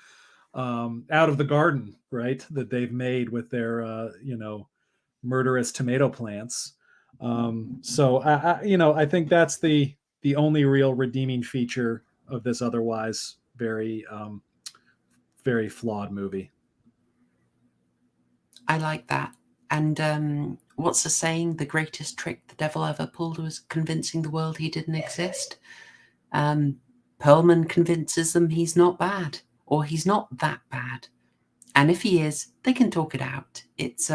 out of the garden, right, that they've made with their, murderous tomato plants. So I think that's the only real redeeming feature of this otherwise very very flawed movie. I like that. And what's the saying? The greatest trick the devil ever pulled was convincing the world he didn't exist. Perlman convinces them he's not bad, or he's not that bad. And if he is, they can talk it out. It's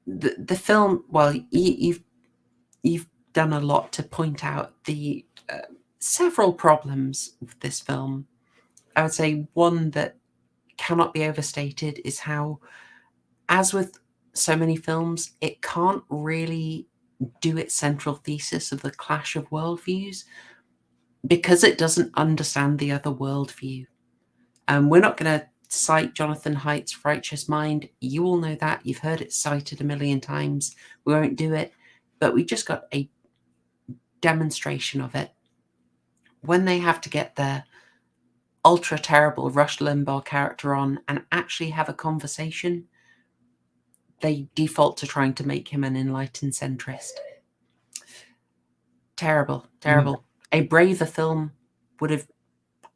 the film. Well, you've done a lot to point out the several problems with this film. I would say one that cannot be overstated is how, as with so many films, it can't really do its central thesis of the clash of worldviews because it doesn't understand the other worldview. We're not going to cite Jonathan Haidt's Righteous Mind. You all know that. You've heard it cited a million times. We won't do it. But we just got a demonstration of it. When they have to get their ultra terrible Rush Limbaugh character on and actually have a conversation, they default to trying to make him an enlightened centrist. Terrible, terrible. A braver film would have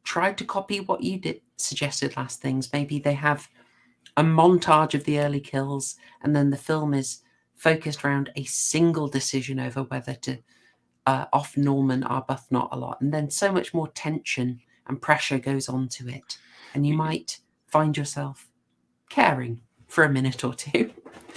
tried to copy what you suggested, Last Things. Maybe they have a montage of the early kills, and then the film is focused around a single decision over whether to off Norman Arbuthnot a lot, and then so much more tension and pressure goes on to it, and you might find yourself caring for a minute or two.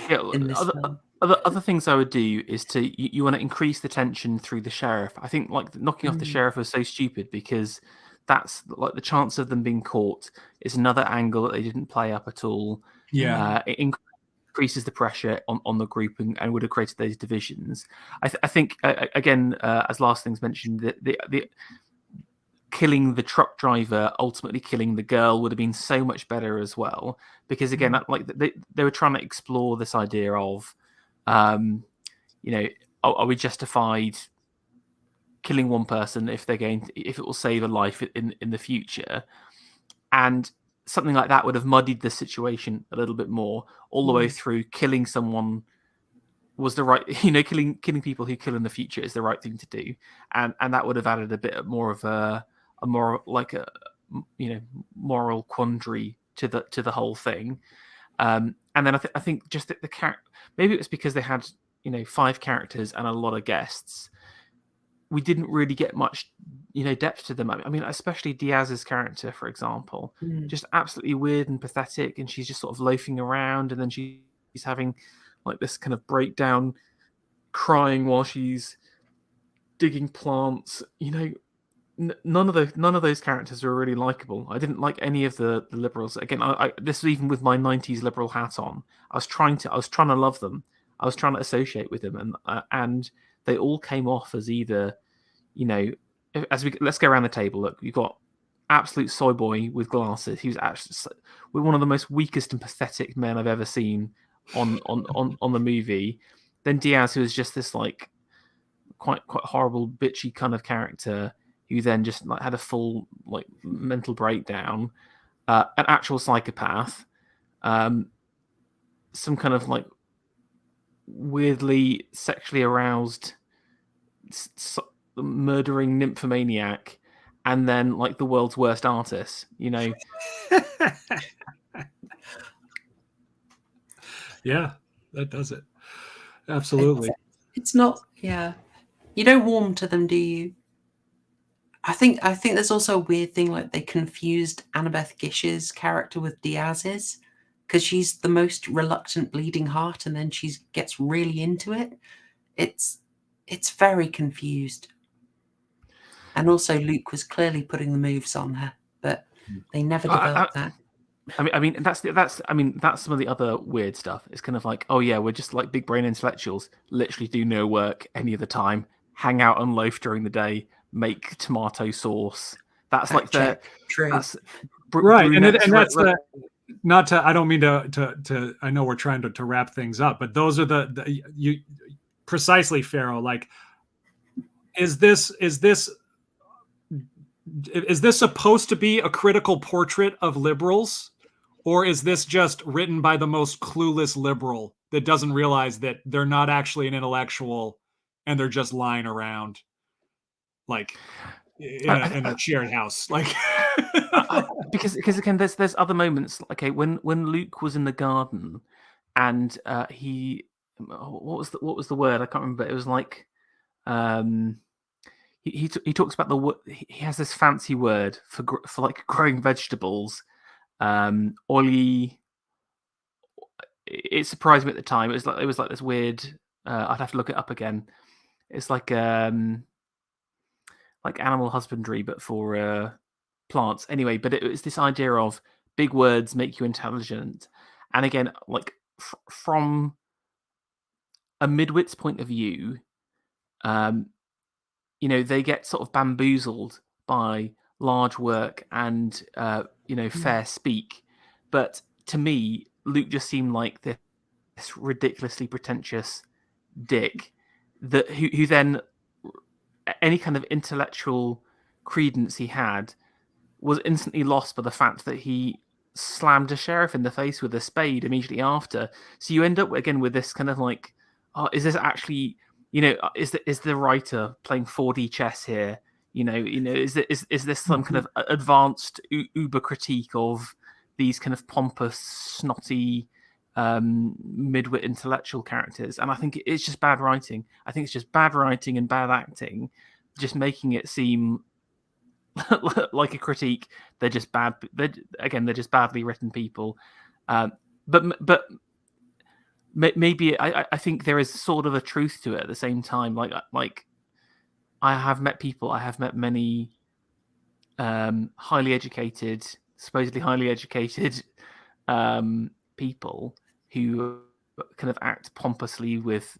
Yeah, in this film. Other things I would do is you want to increase the tension through the sheriff. I think like knocking off the sheriff was so stupid because that's like the chance of them being caught is another angle that they didn't play up at all. Yeah. It increases the pressure on the group and would have created those divisions. I think again, as Last Things mentioned, the killing the truck driver, ultimately killing the girl, would have been so much better as well. Because again, like they were trying to explore this idea of, are we justified killing one person if it will save a life in the future? And something like that would have muddied the situation a little bit more, all the way through. Killing someone was the right, killing people who kill in the future is the right thing to do, and that would have added a bit more of a more like a moral quandary to the whole thing. And then I think just the character, maybe it was because they had 5 characters and a lot of guests, we didn't really get much depth to them. I mean, especially Diaz's character, for example, just absolutely weird and pathetic, and she's just sort of loafing around, and then she's having like this kind of breakdown, crying while she's digging plants. None of those characters were really likable. I didn't like any of the liberals. Again, this was even with my 90s liberal hat on. I was trying to love them. I was trying to associate with them, and they all came off as either, let's go around the table. Look, you've got absolute soy boy with glasses. He was actually one of the most weakest and pathetic men I've ever seen on the movie. Then Diaz, who was just this like quite horrible, bitchy kind of character, who then just like had a full like mental breakdown, an actual psychopath, some kind of like weirdly sexually aroused murdering nymphomaniac, and then like the world's worst artist. Yeah, that does it. Absolutely. It's not. Yeah, you don't warm to them, do you? I think there's also a weird thing, like they confused Annabeth Gish's character with Diaz's, because she's the most reluctant bleeding heart, and then she gets really into it. It's very confused. And also Luke was clearly putting the moves on her, but they never developed that. I mean that's some of the other weird stuff. It's kind of like, oh yeah, we're just like big brain intellectuals, literally do no work any of the time, hang out and loaf during the day, make tomato sauce. That's like the true. That's right, and that's not to. I don't mean to. I know we're trying to wrap things up, but those are you precisely, Ferro. Like, is this supposed to be a critical portrait of liberals, or is this just written by the most clueless liberal that doesn't realize that they're not actually an intellectual and they're just lying around, like in a shared house, like? because again, there's other moments. Okay, when Luke was in the garden, and what was the word? I can't remember. It was like he talks about he has this fancy word for like growing vegetables, oily. It surprised me at the time. It was like this weird. I'd have to look it up again. It's like animal husbandry, but for plants. Anyway, but it was this idea of big words make you intelligent, and again, like from a midwit's point of view, they get sort of bamboozled by large work and fair speak. But to me, Luke just seemed like this ridiculously pretentious dick who then any kind of intellectual credence he had was instantly lost by the fact that he slammed a sheriff in the face with a spade immediately after. So you end up again with this kind of like, oh, is this actually, is the writer playing 4D chess here? Is this some kind of advanced uber critique of these kind of pompous, snotty, midwit intellectual characters? And I think it's just bad writing. I think it's just bad writing and bad acting, just making it seem like a critique. They're just bad. They're just badly written people. But maybe I think there is sort of a truth to it at the same time. Like I have met many supposedly highly educated people who kind of act pompously with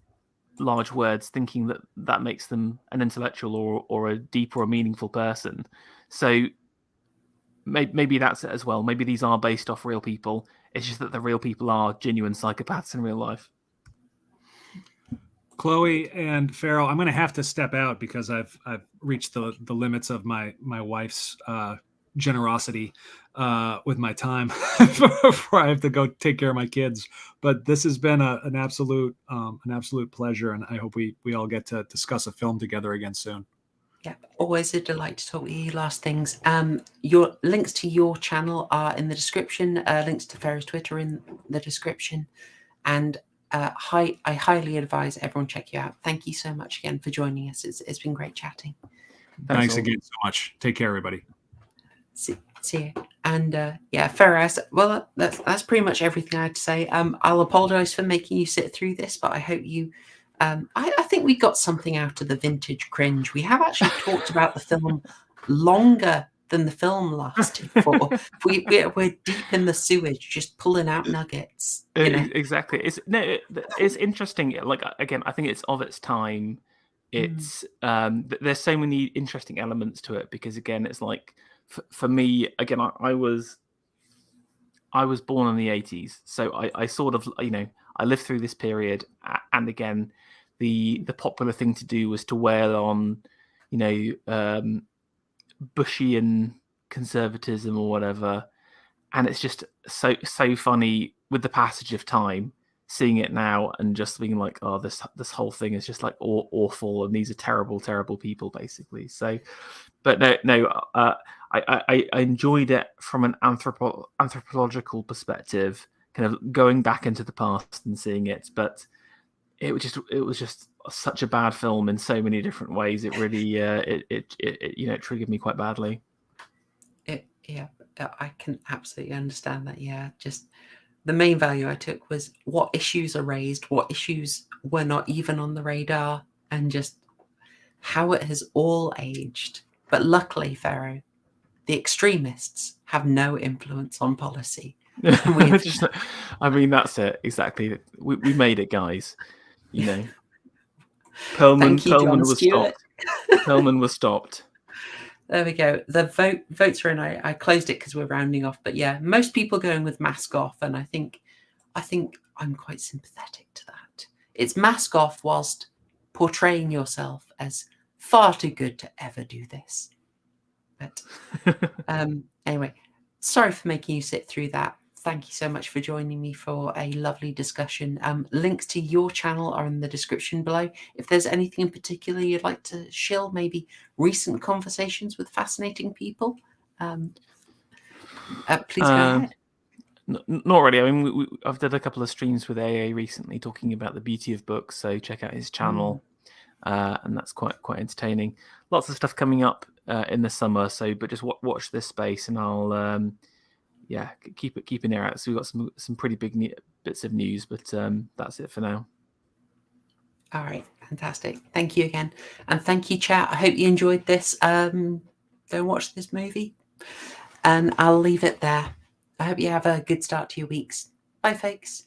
large words, thinking that makes them an intellectual or a deep or a meaningful person. So maybe that's it as well. Maybe these are based off real people. It's just that the real people are genuine psychopaths in real life. Chloe and Ferro, I'm going to have to step out because I've reached the limits of my wife's generosity with my time before I have to go take care of my kids. But this has been an absolute pleasure, and I hope we all get to discuss a film together again soon. Yeah, always a delight to talk with you. Last Things. Your links to your channel are in the description. Links to Ferro's Twitter in the description, and I highly advise everyone check you out. Thank you so much again for joining us. It's been great chatting. Thanks again so much. Take care, everybody. See you. And Ferro, well, that's pretty much everything I had to say. I'll apologize for making you sit through this, but I hope you I think we got something out of the vintage cringe. We have actually talked about the film longer than the film lasted for. We're deep in the sewage, just pulling out nuggets. Exactly. It's interesting. Like, again, I think it's of its time. It's there's so many interesting elements to it because, again, it's like for me, again, I was born in the 80s, so I sort of I lived through this period, and again, the popular thing to do was to wail on, Bushian conservatism or whatever, and it's just so funny with the passage of time, seeing it now and just being like, oh, this whole thing is just like awful, and these are terrible people, basically. So, but no, I enjoyed it from an anthropological perspective, kind of going back into the past and seeing it, but it was just such a bad film in so many different ways. It really it triggered me quite badly. I can absolutely understand that. Yeah, just the main value I took was what issues are raised, what issues were not even on the radar, and just how it has all aged. But luckily, Ferro, the extremists have no influence on policy. I mean, that's it. Exactly. We made it, guys. Perlman was stopped. Perlman was stopped. There we go. The votes are in. I closed it because we're rounding off. But yeah, most people going with mask off, and I think I'm quite sympathetic to that. It's mask off whilst portraying yourself as far too good to ever do this. But anyway, sorry for making you sit through that. Thank you so much for joining me for a lovely discussion. Links to your channel are in the description below. If there's anything in particular you'd like to shill, maybe recent conversations with fascinating people, please go ahead. Not really. I mean, I've done a couple of streams with AA recently talking about the beauty of books, so check out his channel. and that's quite entertaining. Lots of stuff coming up in the summer, but just watch this space, and I'll keep an ear out. So we've got some pretty big bits of news, but that's it for now. All right, fantastic. Thank you again, and thank you, chat. I hope you enjoyed this. Go and watch this movie, and I'll leave it there. I hope you have a good start to your weeks. Bye, folks.